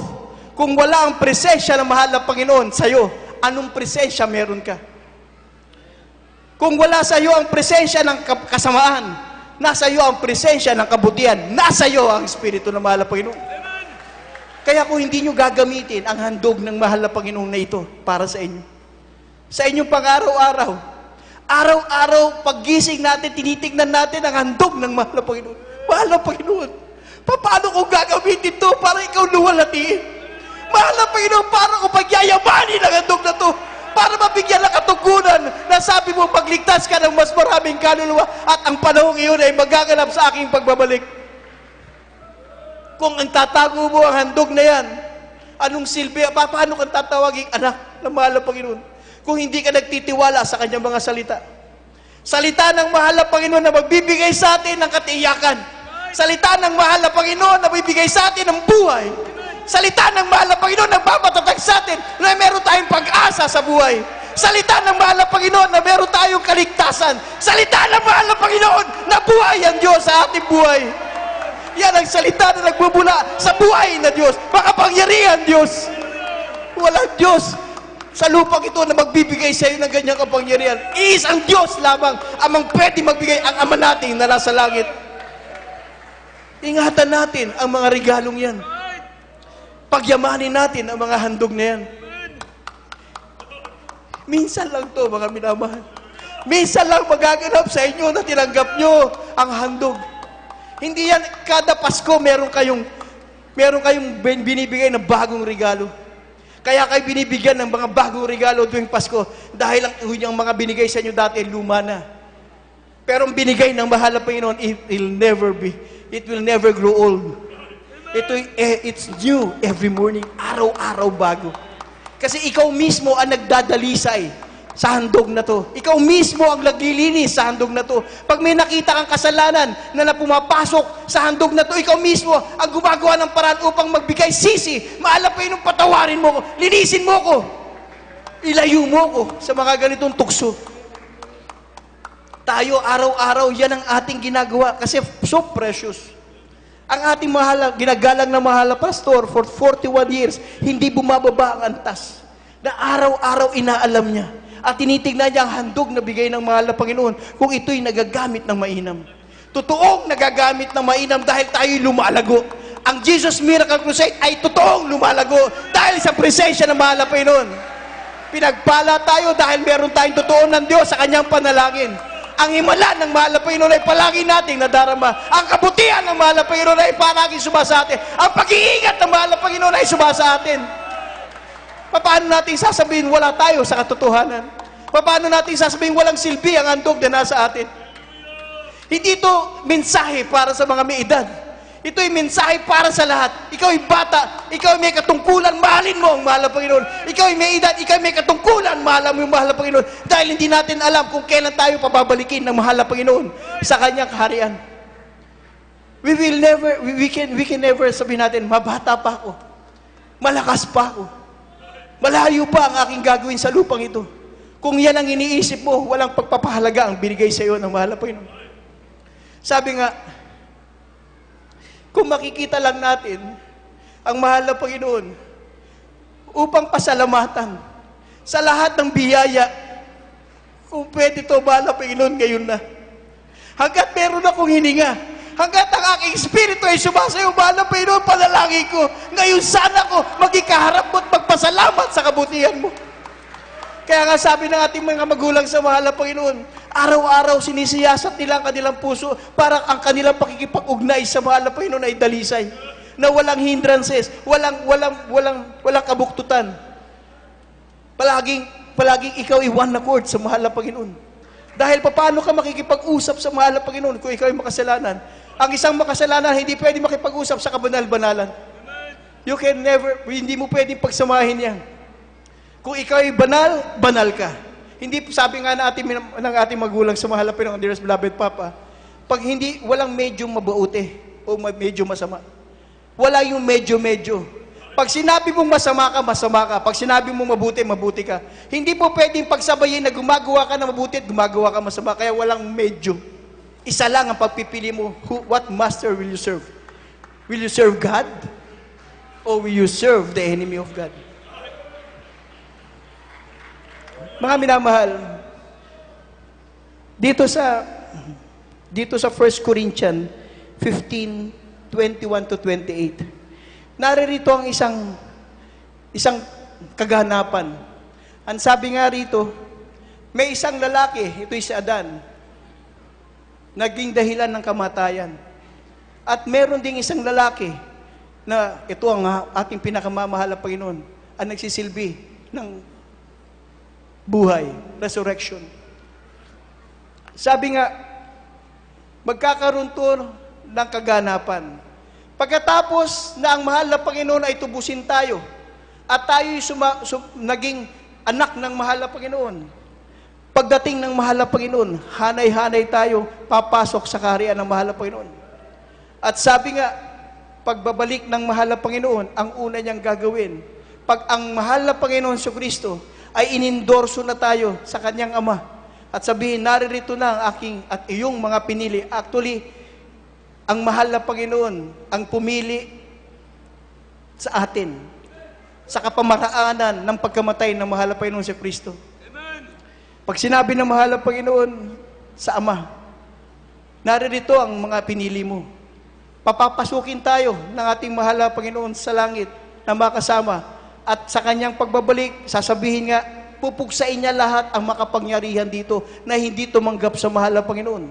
D: Kung wala ang presensya ng mahal na Panginoon sa'yo, anong presensya meron ka? Kung wala sa iyo ang presensya ng kasamaan, nasa iyo ang presensya ng kabutihan, nasa iyo ang Espiritu ng mahal na Panginoon. Kaya kung hindi nyo gagamitin ang handog ng mahal na Panginoon na ito para sa inyo, sa inyong pang-araw-araw, araw-araw, paggising natin, tinitignan natin ang handog ng mahal na Panginoon. Mahal na Panginoon, paano kung gagamitin ito luwalhatiin. Mahal na Panginoon, para ko pagyayamanin ang handog na to, para mabigyan ng katugunan na sabi mo, pagligtas ka ng mas maraming kaluluwa at ang panahong iyon ay magaganap sa aking pagbabalik. Kung ang tatago mo ang handog na yan, anong silbi? Paano kang tatawaging anak ng mahal na Panginoon? Kung hindi ka nagtitiwala sa kanyang mga salita. Salita ng mahal na Panginoon na magbibigay sa atin ng katiyakan. Salita ng mahal na Panginoon na magbibigay sa atin ng buhay. Salita ng mahal na Panginoon na magpapatatag sa atin na meron tayong pag-asa sa buhay. Salita ng mahal na Panginoon na meron tayong kaligtasan. Salita ng mahal na Panginoon na buhay ang Diyos sa ating buhay. Yan ang salita na nagbubula sa buhay na Diyos. Makapangyarihan Diyos. Walang Diyos sa lupang ito na magbibigay sa iyo ng ganyang kapangyarihan. Isang Diyos lamang ang pwede magbigay, ang Ama natin na nasa langit. Ingatan natin ang mga regalong yan. Pagyamanin natin ang mga handog na yan. Minsan lang to, mga minamahal. Minsan lang magaganap sa inyo na tinanggap nyo ang handog. Hindi yan, kada Pasko meron kayong binibigay ng bagong regalo. Kaya kayo binibigyan ng mga bagong regalo tuwing Pasko dahil ang mga binigay sa inyo dati ay luma na. Pero ang binigay ng mahal na Panginoon, it will never grow old. It's new every morning, araw-araw bago. Kasi ikaw mismo ang nagdadalisay sa handog na to. Ikaw mismo ang naglilinis sa handog na to. Pag may nakita kang kasalanan na pumapasok sa handog na to, ikaw mismo ang gumagawa ng paraan upang magbigay sisi. Mahal na Panginoon, patawarin mo ko, linisin mo ko, ilayo mo ko sa mga ganitong tukso. Tayo araw-araw, yan ang ating ginagawa kasi so precious. Ang ating ginagalang na mahal na pastor for 41 years, hindi bumababa ang antas. Na araw-araw inaalam niya. At tinitignan niya ang handog na bigay ng mahal na Panginoon kung ito'y nagagamit ng mainam. Totoong nagagamit ng mainam dahil tayo'y lumalago. Ang Jesus Miracle Crusade ay totoong lumalago dahil sa presensya ng mahal na Panginoon. Pinagpala tayo dahil meron tayong totoo ng Diyos sa kanyang panalangin. Ang himala ng mahal na Panginoon ay palagi nating nadarama. Ang kabutihan ng mahal na Panginoon ay palagi sumasa atin. Ang pag-iingat ng mahal na Panginoon ay sumasa atin. Paano natin sasabihin wala tayo sa katotohanan? Paano natin sasabihin walang silbi ang handog na nasa atin? Hindi ito mensahe para sa mga may edad. Ito ay mensahe para sa lahat. Ikaw ay bata, ikaw ay may katungkulan, mahalin mo ang mahal na Panginoon. Ikaw ay may edad, ikaw ay may katungkulan, mahalin mo yung mahal na Panginoon. Dahil hindi natin alam kung kailan tayo pababalikin ng mahal na Panginoon sa kanyang kaharian. We can never sabihin natin, mabata pa ako, malakas pa ako, malayo pa ang aking gagawin sa lupang ito. Kung yan ang iniisip mo, walang pagpapahalaga ang binigay sa iyo ng mahal na Panginoon. Sabi nga, kung makikita lang natin ang mahal na Panginoon upang pasalamatan sa lahat ng biyaya, kung pwede ito, mahal na Panginoon, ngayon na. Hanggat meron akong hininga, hanggat ang aking espiritu ay sumasayo, mahal na Panginoon, panalangin ko, ngayon sana ko magikaharap mo at magpasalamat sa kabutihan mo. Kaya nga sabi ng ating mga magulang sa mahal na Panginoon, araw-araw sinisiyasat nila ang kanilang puso para ang kanilang pakikipag-ugnay sa mahal na Panginoon ay dalisay. Na walang hindrances, walang kabuktutan. Palaging ikaw ay one accord sa mahal na Panginoon. Dahil paano ka makikipag-usap sa mahal na Panginoon kung ikaw ay makasalanan? Ang isang makasalanan hindi pwede makipag-usap sa kabanal-banalan. Hindi mo pwedeng pagsamahin yan. Kung ikaw ay banal, banal ka. Hindi, sabi nga ng ating magulang sa mahal na Panginoon, dearest beloved Papa, pag walang medyo mabuti o medyo masama. Wala yung medyo-medyo. Pag sinabi mong masama ka, masama ka. Pag sinabi mong mabuti, mabuti ka. Hindi po pwedeng pagsabayin na gumagawa ka na mabuti at gumagawa ka masama. Kaya walang medyo. Isa lang ang pagpipili mo. What master will you serve? Will you serve God? Or will you serve the enemy of God? Mga minamahal, dito sa 1 Corinthians 15:21 to 28, naririto ang isang kaganapan. Ang sabi nga rito, may isang lalaki, ito'y si Adan, naging dahilan ng kamatayan. At meron ding isang lalaki na ito ang ating pinakamamahal na Panginoon, ang nagsisilbi ng buhay, resurrection. Sabi nga, magkakaroon to ng kaganapan. Pagkatapos na ang mahal na Panginoon ay tubusin tayo, at tayo'y naging anak ng mahal na Panginoon, pagdating ng mahal na Panginoon, hanay-hanay tayo, papasok sa kaharian ng mahal na Panginoon. At sabi nga, pagbabalik ng mahal na Panginoon, ang una niyang gagawin, pag ang mahal na Panginoon sa Kristo ay inendorso na tayo sa kanyang Ama, at sabihin, naririto na ang aking at iyong mga pinili. Actually, ang mahal na Panginoon ang pumili sa atin, sa kapamaraanan ng pagkamatay ng mahal na Panginoon sa Kristo. Pag sinabi ng mahal na Panginoon sa Ama, naririto ang mga pinili mo. Papapasukin tayo ng ating mahal na Panginoon sa langit na makasama. At sa kanyang pagbabalik, sasabihin nga, pupugsain niya lahat ang makapangyarihan dito na hindi tumanggap sa mahal na Panginoon.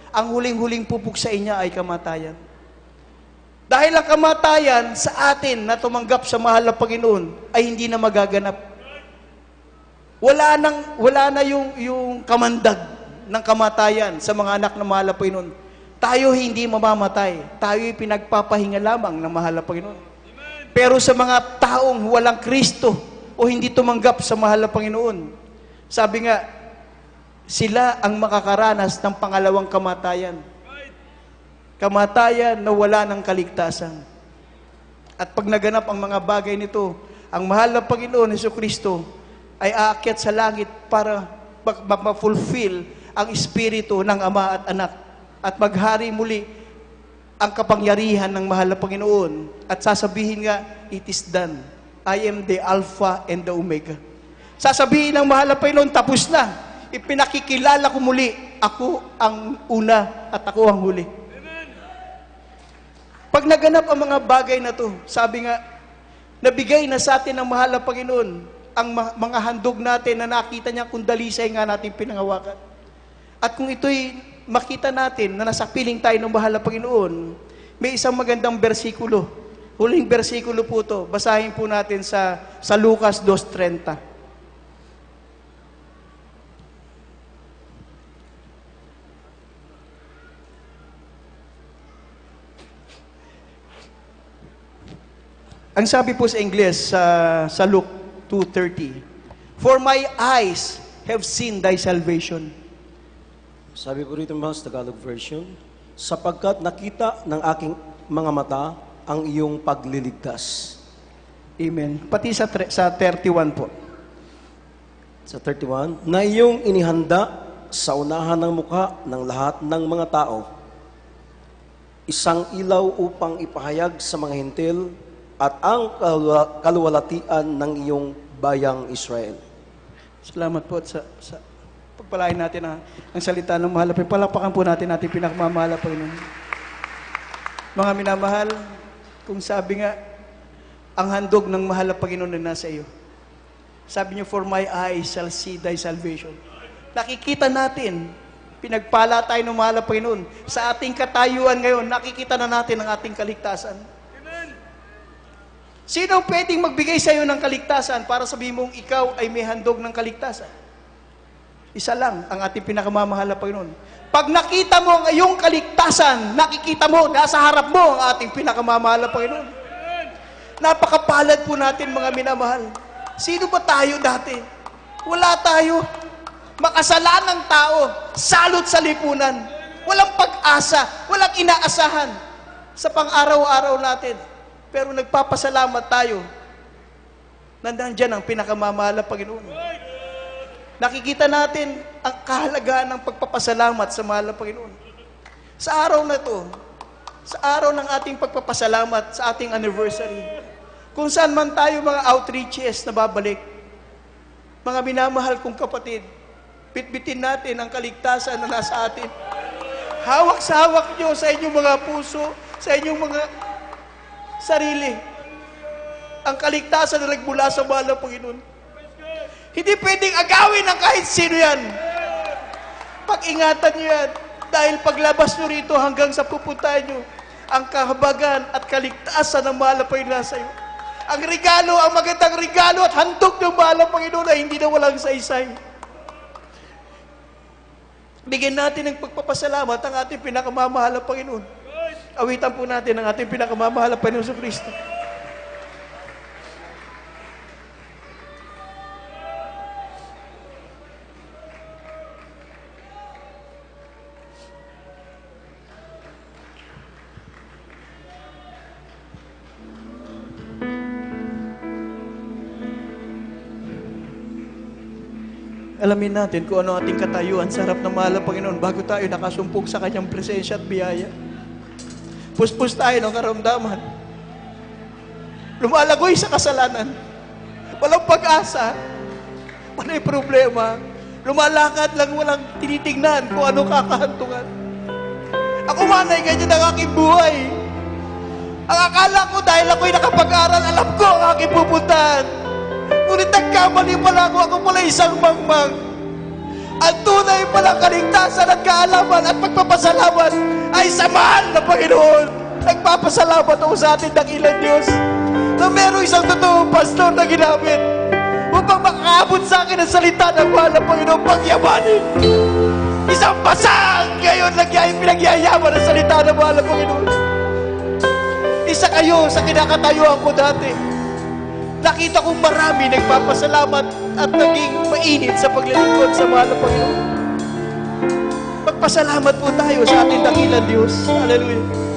D: Ang huling-huling pupugsain niya ay kamatayan. Dahil ang kamatayan sa atin na tumanggap sa mahal na Panginoon ay hindi na magaganap. Wala na yung kamandag ng kamatayan sa mga anak ng mahal na Panginoon. Tayo hindi mamamatay. Tayo'y pinagpapahinga lamang ng mahal na Panginoon. Pero sa mga taong walang Kristo o hindi tumanggap sa mahal na Panginoon, sabi nga, sila ang makakaranas ng pangalawang kamatayan. Kamatayan na wala ng kaligtasan. At pag naganap ang mga bagay nito, ang mahal na Panginoon, Jesucristo, ay aakyat sa langit para ma-fulfill ang espiritu ng Ama at Anak at maghari muli ang kapangyarihan ng mahal na Panginoon at sasabihin nga, it is done. I am the Alpha and the Omega. Sasabihin ng mahal na Panginoon, tapos na. Ipinakikilala ko muli, ako ang una at ako ang huli. Pag naganap ang mga bagay na to, sabi nga, nabigay na sa atin ng mahal na Panginoon ang mga handog natin na nakita niya kung dalisay nga natin pinangawakan. At kung ito'y makita natin na nasa piling tayo ng mahal na Panginoon, may isang magandang bersikulo. Huling bersikulo po to. Basahin po natin sa Lucas 2:30. Ang sabi po sa Ingles, sa Luke 2:30, "For my eyes have seen thy salvation."
B: Sabi po rito mga sa Tagalog version, sapagkat nakita ng aking mga mata ang iyong pagliligtas.
D: Amen. Pati sa 31 po.
B: Sa 31, na iyong inihanda sa unahan ng mukha ng lahat ng mga tao, isang ilaw upang ipahayag sa mga hintil at ang kaluwalhatian ng iyong bayang Israel.
D: Salamat po sa pagpalain natin ang salita ng mahal. Palapakan po natin pinakamamahal na Panginoon. Mga minamahal, kung sabi nga, ang handog ng mahal na Panginoon na nasa iyo. Sabi niyo, "For my eyes shall see thy salvation." Nakikita natin, pinagpala tayo ng mahal na Panginoon. Sa ating katayuan ngayon, nakikita na natin ang ating kaligtasan. Sino ang pwedeng magbigay sa iyo ng kaligtasan para sabihin mong ikaw ay may handog ng kaligtasan? Isa lang ang ating pinakamamahal na Panginoon. Pag nakita mo ang iyong kaligtasan, nakikita mo, nasa harap mo ang ating pinakamamahal na Panginoon. Napakapalad po natin mga minamahal. Sino ba tayo dati? Wala tayo. Makasalanang tao, salot sa lipunan. Walang pag-asa, walang inaasahan sa pang-araw-araw natin. Pero nagpapasalamat tayo na nandyan ang pinakamamahal na Panginoon. Nakikita natin ang kahalagaan ng pagpapasalamat sa mahal na Panginoon. Sa araw na to, sa araw ng ating pagpapasalamat, sa ating anniversary, kung saan man tayo mga outreaches na babalik, mga minamahal kong kapatid, bitbitin natin ang kaligtasan na nasa atin. Hawak sa hawak nyo sa inyong mga puso, sa inyong mga sarili, ang kaligtasan na nagmula sa mahal na Panginoon. Hindi pwedeng agawin ng kahit sino yan. Pag-ingatan nyo yan, dahil paglabas nyo rito hanggang sa pupuntahan nyo, ang kahabagan at kaligtasan ng mahal na Panginoon nasa iyo. Ang regalo, ang magandang regalo at handog ng mahal na Panginoon ay hindi na walang saysay. Bigyan natin ng pagpapasalamat ang ating pinakamamahal na Panginoon. Awitan po natin ang ating pinakamamahal na Panginoon Kristo. Alamin natin kung ano ating katayuan sa harap ng mahal na Panginoon bago tayo nakasumpong sa Kanyang presensya at biyaya. Puspos tayo ng karamdaman. Lumalagoy sa kasalanan. Walang pag-asa. Walang problema. Lumalakad lang walang tinitingnan kung ano kakahantungan. Ako manay ganyan ang aking buhay. Ang akala ko dahil ako'y nakapag-aral, alam ko ang aking pupuntahan. Ngunit nagkamali pala ako pala isang mangmang. Ang tunay palang kaligtasan at kaalaman at pagpapasalamat ay sa mahal na Panginoon. Nagpapasalamat ako sa ating dakilang Diyos na merong isang totoong pastor na ginamit upang makaabot sa akin ang salita ng mahal na Panginoon pagyabanin. Isang basang ngayon pinagyayaman ang salita ng mahal na Panginoon. Isa kayo sa kinakatayuan ko dati. Nakita kong marami nagpapasalamat at naging mainit sa paglilingkod sa mahal na Panginoon. Magpasalamat po tayo sa ating dakilang Diyos. Hallelujah.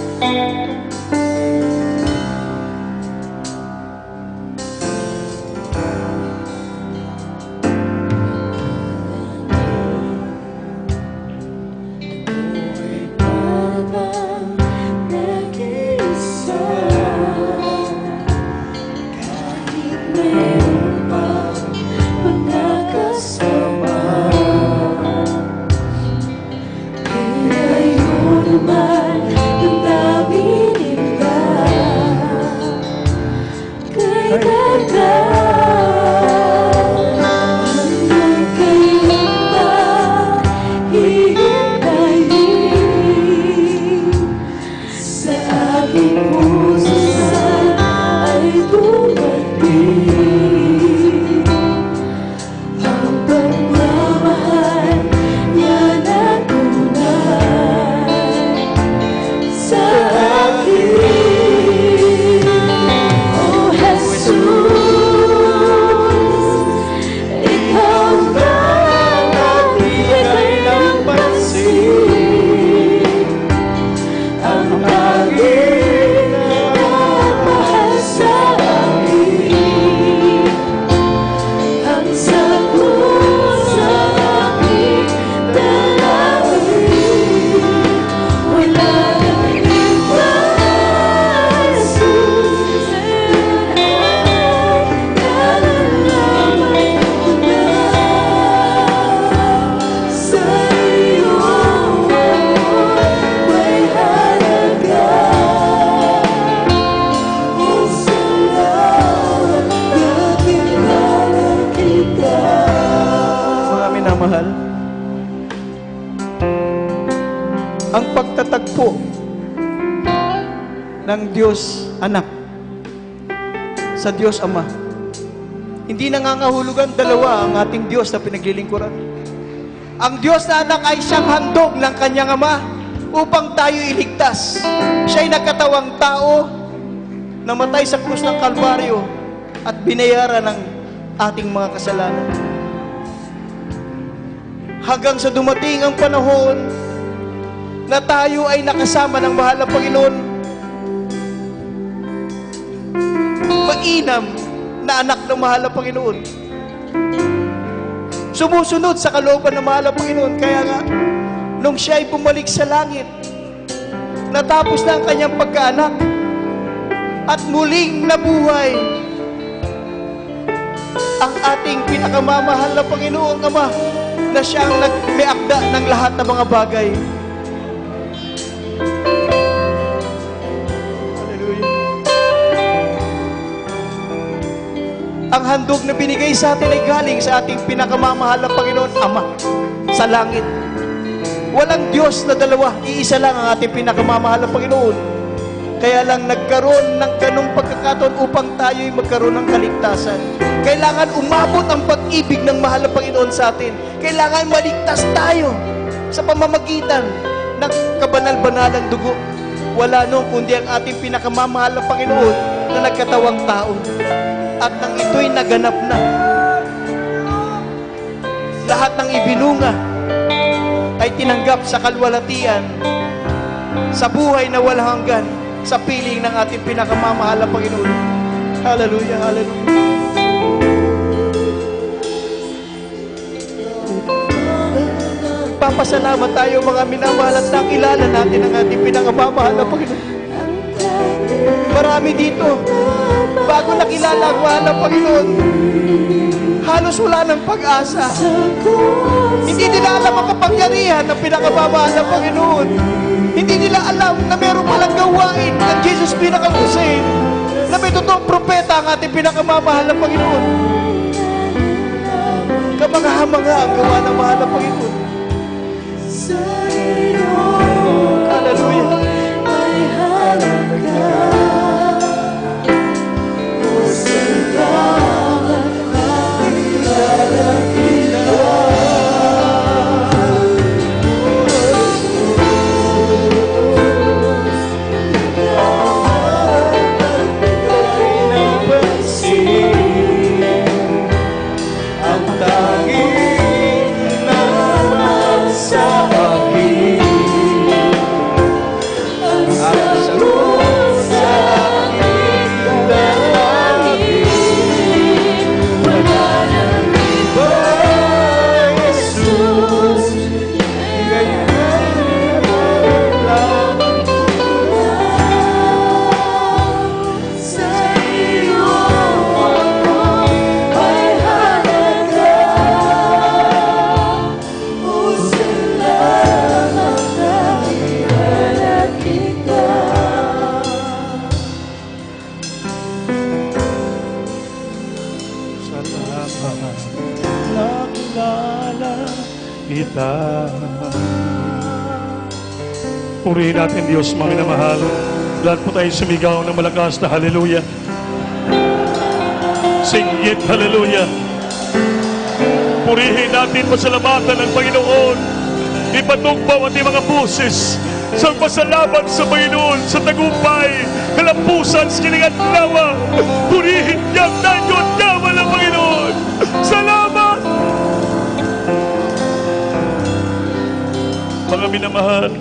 D: Mahal, ang pagtatagpo ng Diyos Anak sa Diyos Ama, hindi nangangahulugan dalawa ang ating Diyos na pinaglilingkuran. Ang Diyos na Anak ay siyang handog ng Kanyang Ama upang tayo iligtas. Siya'y nagkatawang tao, namatay sa krus ng Kalbaryo at binayaran ng ating mga kasalanan. Hanggang sa dumating ang panahon na tayo ay nakasama ng mahal na Panginoon, mainam na anak ng mahal na Panginoon, sumusunod sa kalooban ng mahal na Panginoon. Kaya nga, nung siya ay bumalik sa langit, natapos na ang kanyang pagkaanak at muling nabuhay ang ating pinakamamahal na Panginoong Ama, na siyang nagmeakda ng lahat ng mga bagay. Hallelujah. Ang handog na binigay sa atin ay galing sa ating pinakamamahal na Panginoon Ama sa langit. Walang Diyos na dalawa, iisa lang ang ating pinakamamahal na Panginoon. Kaya lang nagkaroon ng ganong pagkakataon upang tayo'y magkaroon ng kaligtasan. Kailangan umabot ang pag-ibig ng mahal na Panginoon sa atin. Kailangan maligtas tayo sa pamamagitan ng kabanal-banalang dugo. Wala nung kundi ang ating pinakamamahal na Panginoon na nagkatawang tao. At nang ito'y naganap na, lahat ng ibinunga ay tinanggap sa kalwalatian, sa buhay na walang hanggan, sa piling ng ating pinakamamahal na Panginoon. Hallelujah, hallelujah. Papasalamat tayo mga minamahal at nakilala natin ang ating pinakamamahal na Panginoon. Marami dito, bago nakilala ang mahal na Panginoon, halos wala ng pag-asa. Hindi nila alam ang kapangyarihan ng pinakamamahal na Panginoon. Hindi nila alam na meron palang gawain ng Jesus pinakagusin, na may totoong propeta ang ating pinakamamahal na Panginoon. Kamangha-mangha ang gawa ng mahal na Panginoon. Hallelujah.
E: Purihin natin Diyos, mga minamahal. Lahat po tayo sumigaw ng malakas na hallelujah. Singgit hallelujah. Purihin natin, pasalamatan ng Panginoon. Ipatugbaw ating mga buses sa pasalamat sa Panginoon, sa tagumpay, kalampusan, sa kilingat nawa. Purihin niyang nanyon nawa ng Panginoon. Salamat! Mga minamahal,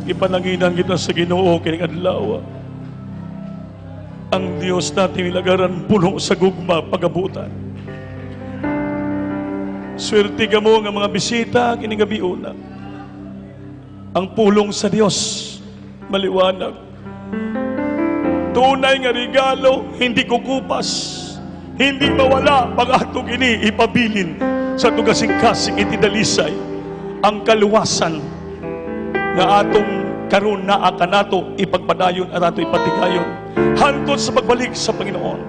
E: ipananginan kita sa Ginoo kining adlaw. Ang Dios natin ilagaran puno sa gugma pagabutan. Swerte ka mo nga mga bisita kining gabiuna. Ang pulong sa Dios maliwanag. Tunay nga regalo, hindi kukupas, hindi mawala pag atong ini ipabilin sa tugasing-kasing itidalisay ang kaluwasan na atong karon na akanato ipagpadayon at ato ipatigayon hantod sa pagbalik sa Panginoon.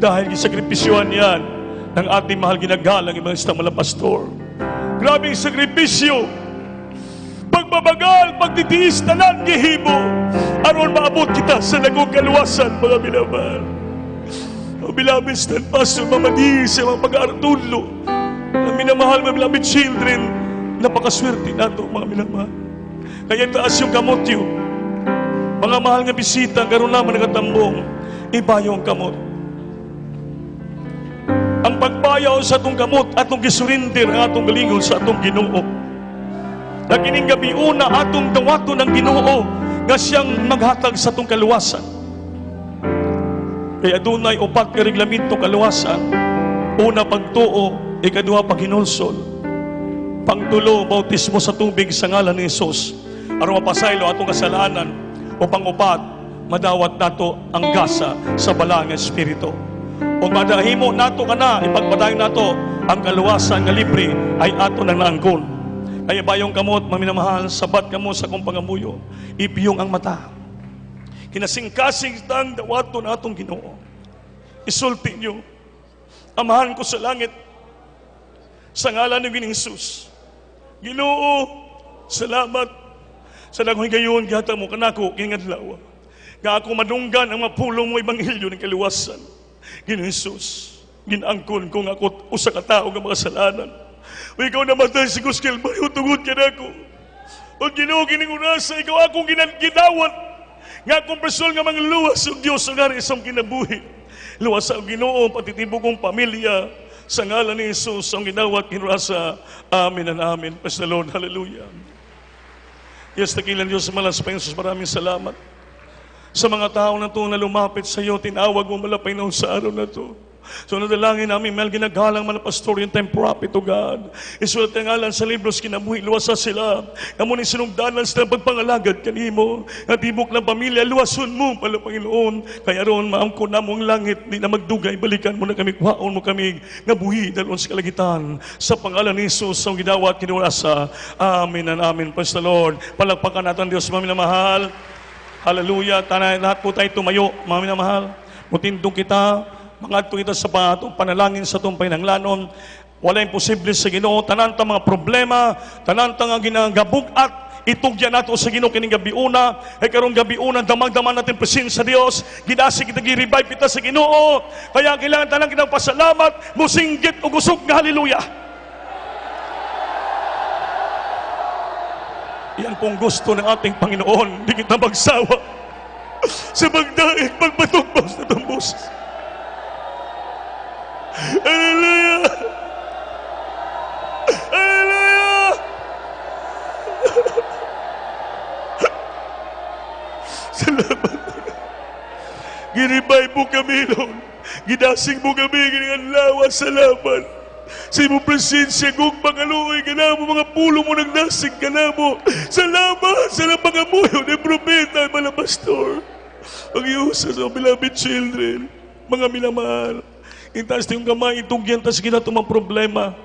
E: Dahil gisakripisyohan yan ng ating mahal ginagalang Evangelista Malang Pastor. Grabing sakripisyo, pagbabagal, pagtitiis tanan gihimo aron maabot kita sa lagong kaluwasan, mga minamahal. O bilabis ng Pastor Mamadi sa mga pag-aartulo ang minamahal, mga beloved children, napakaswerte nato, mga minamahal. Kaya taas yung kamot yun. Mga mahal nga bisita, karoon naman nagatambong, ibayo ang kamot. Ang pagbayaw sa atong kamot, atong gisurindir ang atong galingon sa atong Ginoo. Nagining gabi una, atong dawato ng Ginoo, nga siyang maghatag sa atong kaluwasan. Kaya dunay upat ka reglamento kaluwasan. Una, pagtuo, ikaduha, paghinulsol. Pangtulo, bautismo sa tubig sa ngalan ni Jesus. Aron mapasaylo atong kasalanan. O pangupat, madawat nato ang gasa sa balang espiritu. O madahimo nato kana, ipagpadayon nato ang kaluwasan nga libre ay ato nang naangkon. Kaya bayong kamot, maminamahal, sabat kamo sa kong pangamuyo, ipiyong ang mata. Kinasingkasing tang dawato na atong Ginoo. Isulti nyo, amahan ko sa langit, sa ngalan ni Jesus. Ginoo, salamat Sa daghang gayon, gata mo kanako, kingadlaw. Nga ako madunggan ang mapulong mo ebanghelyo ng kaluwasan. Ginoong Jesus, ginangkon ko nga ako usa ka tao nga makasalanan. O ikaw namatay si Kuskel, baliw tungod ka na ako. O Ginoo, giningunasa, ikaw akong ginawat. Nga akong personal nga mga luwas o Diyos ang nga isang kinabuhi. Luwas ang Ginoo, patitibo kong pamilya. Sa ngalan ni Jesus, ang ginawat, kinurasa. Amen and amen. Praise the Lord. Hallelujah. Yes, takilan Diyos sa malas pa Jesus, maraming salamat. Sa mga tao na ito na lumapit sa iyo, tinawag mo malapay na sa araw na ito. So nadalangin namin, mahal ginagalang mga pastor yung time prophet to God. Isulat ang ngalan sa libros, kinabuhi, luwasa sila. Kamu ni sinungdanan sa pagpangalagad kanimo. At ibok ng pamilya, luwason mo pala Panginoon. Kaya roon, maangkon na mo ang langit, di na magdugay, balikan mo na kami, kuhaon mo kami, nabuhi dalon sa kalagitan. Sa pangalan ni Jesus, ang ginawa at kinurasa. Amen and amen. Praise the Lord. Palagpakan natin Diyos, mami na mahal. Hallelujah. Lahat po tayo tumayo, mami na mahal. Mutindong kita, mangadto kita sa panalangin sa tumpay ng lanon. Wala imposible sa Ginoo. Tananta mga problema, tananta nga ginagabug at itugyan nato sa Ginoo kining gabi una. Ay karong gabi una, damang-daman natin presensya sa Dios. Gidasi kita gi-revive kita sa Ginoo. Kaya kailangan tanang kitang pasalamat, musinggit o gusog nga hallelujah. Yan pong gusto ng ating Panginoon. Di kita magsawa sa magdaig, magpatugbos na tambos. Hallelujah! Hallelujah! Salamat. Girevive mo kami, Lord. Gidasing mo kami, ginanlawan, salamat. Sa iyong presensya, kung pangaluoy ka na mo, mga pulo mo nagdasig ka na mo. Salamat sa mga muyo ni Propeta, mga pastor. Pag-iusas sa beloved children, mga minamahal. Intas yung gamay, itugyan, tas kita itong mga problema.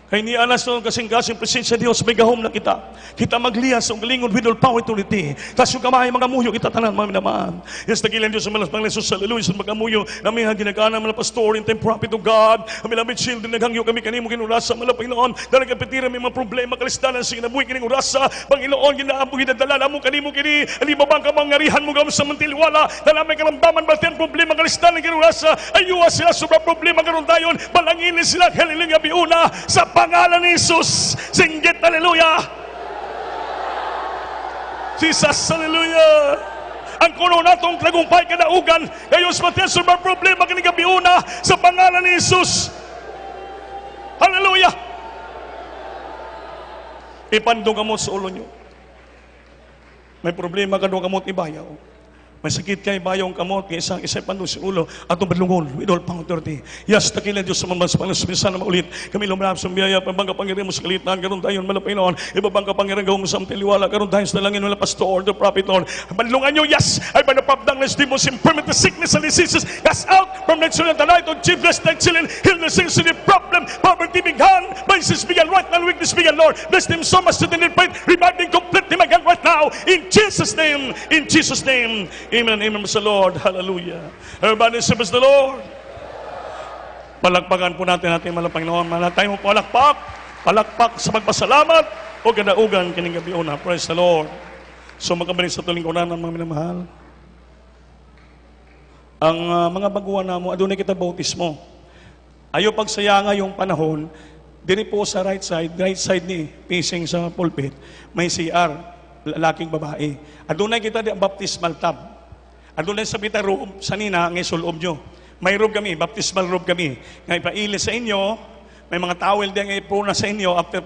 E: Kaya ni anas noon kasing-kasing presensya Diyos, may gahom na kita. Kita magliyas ang galingon with all power authority. Tas yung kamay, mga muyo, kita tanan, mga minamaan. Yes, tagilan Diyos sa malas pang Jesus, hallelujah, sa mga muyo, namin ginagana, mga pastor, in time prophet of God, kami namin children, naghangyo kami kanimo, kinurasa, mga Panginoon, dahil kapitira, may mga problema, kalistanan, sige na buhay, kinurasa, Panginoon, ginaampo, ginadala, mo kanimo, kini, alibabang ka mangarihan mo, gawin sa mantilwala, dala may kalamdaman, baltian, problema, kalistanan, kinurasa, ayuwa sila, sobrang problema, karon dayon, balanginin sila, haliling biuna, sa pangalan ni Jesus, singgit, hallelujah. Jesus, hallelujah. Ang kuno natong tagumpay kadaugan, kayo sa matyan sa problema kanigabiuna, sa pangalan ni Jesus. Hallelujah. Ipandong kamot sa ulo nyo. May problema kadong kamot ibayaw. May sakit kay bayong kamot, kay isang pandong sa ulo, atong badlungon, with all power authority. Yes, takilan Diyos sa mga pangalas, na maulit. Kami lumrap sa biyaya, pabangka pangyarihan mo sa kalitan, karon tayon malapay noon, ibabangka pangyarihan gawin mo sa tiliwala, karon tayon sa langin, wala pastor, the prophet, Lord. Badlungan nyo, yes, ay panapabdang les demons, infirmity, sickness, and diseases, cast out from the children tonight, on chiefless, the children, heal the sensitive problem, poverty began, vices began right now, weakness began, Lord. Bless them so much to the need faith, revive them completely again right now, in Jesus' name, in Jesus' name. Amen and amen sa Lord. Hallelujah. Everybody say, praise the Lord. Palakpakan po natin mga Panginoon. Mga tayo mo palakpak. Palakpak sa pagpasalamat o kadaugan kining gabi una. Praise the Lord. So makabalik sa tulingkuran ng mga minamahal. Ang mga baguhan na mo, adunay kita bautismo. Ayaw pagsayanga yung panahon, diri po sa right side ni, facing sa pulpit, may CR, lalaking babae. Adunay kita di baptismal tub. Adunay sa pita room, sanina, ngay suloob nyo. May room kami, baptismal room kami. Ngay pailis sa inyo, may mga towel din ngay puna sa inyo after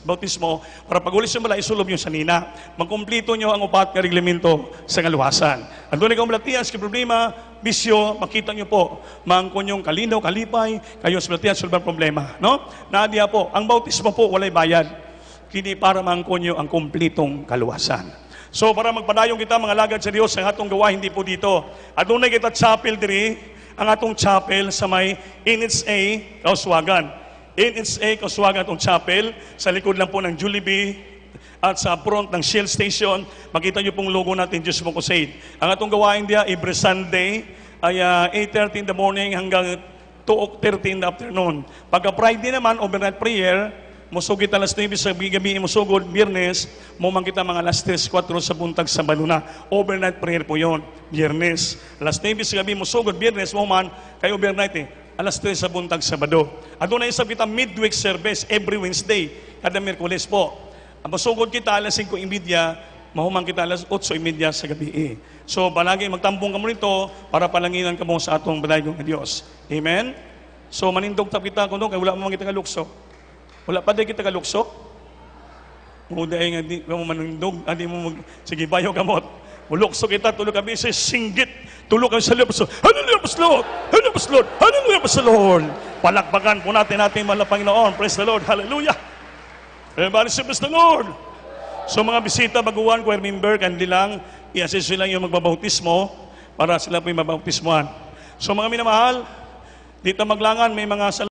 E: bautismo, para pag-ulis yung balay, isulob nyo sanina. Magkumplito nyo ang upat na reglamento sa ngaluwasan. Adunay kang malatias, kay problema, bisyo, makita nyo po, maangkon yung kalinaw, kalipay, kayo sa malatias, sulban problema. No? Nadia po, ang bautismo po, walay bayad. Kini para maangkon nyo ang kumplitong kaluwasan. So para magpadayong kita mga lagad sa Dios ang atong gawa hindi po dito. Adunay kita chapel diri, ang atong chapel sa may NHA Kauswagan. NHA Kauswagan atong chapel sa likod lang po ng Jollibee at sa front ng Shell Station. Makita niyo pong logo natin, Diyos mo Crusade. Ang atong gawain dia every Sunday ay 8:30 in the morning hanggang 2:30 in the afternoon. Pagka Friday naman overnight prayer musugit alas 9 sa gabi, musugod, Biyernes, mumang kita mga alas 3, 4 sa buntag sa baluna. Overnight prayer po yon, Biyernes. Alas 9 sa gabi, musugod, Biyernes, muman, kay overnight alas 3 sa buntag sa Sabado. At doon na isa kita midweek service every Wednesday, kada Miyerkules po. Ang musugod kita alas 5:30, mahumang kita alas 8:30 sa gabi. So, palagi magtambong ka mo nito para palanginan ka mo sa atong banayong na Diyos. Amen? So, manindog tap kita kung doon, kaya wala mo kita kalukso. Wala pa din kita kalukso. Muday nga, di mo manindog, hindi mo sige, bayo kamot. Mulukso kita, tulog kami sa singgit. Tulog kami sa Lord. Hallelujah, Praise the Lord! Hallelujah, Praise the Lord! Hallelujah, Praise the Lord! Palakpakan po natin mahal na Panginoon. Praise the Lord! Hallelujah! Everybody say, Praise the Lord! So mga bisita, baguhan ko, remember, kandi lang, i-assist sila yung magbabautismo para sila po yung mabautismohan. So mga minamahal, dito maglangan, may mga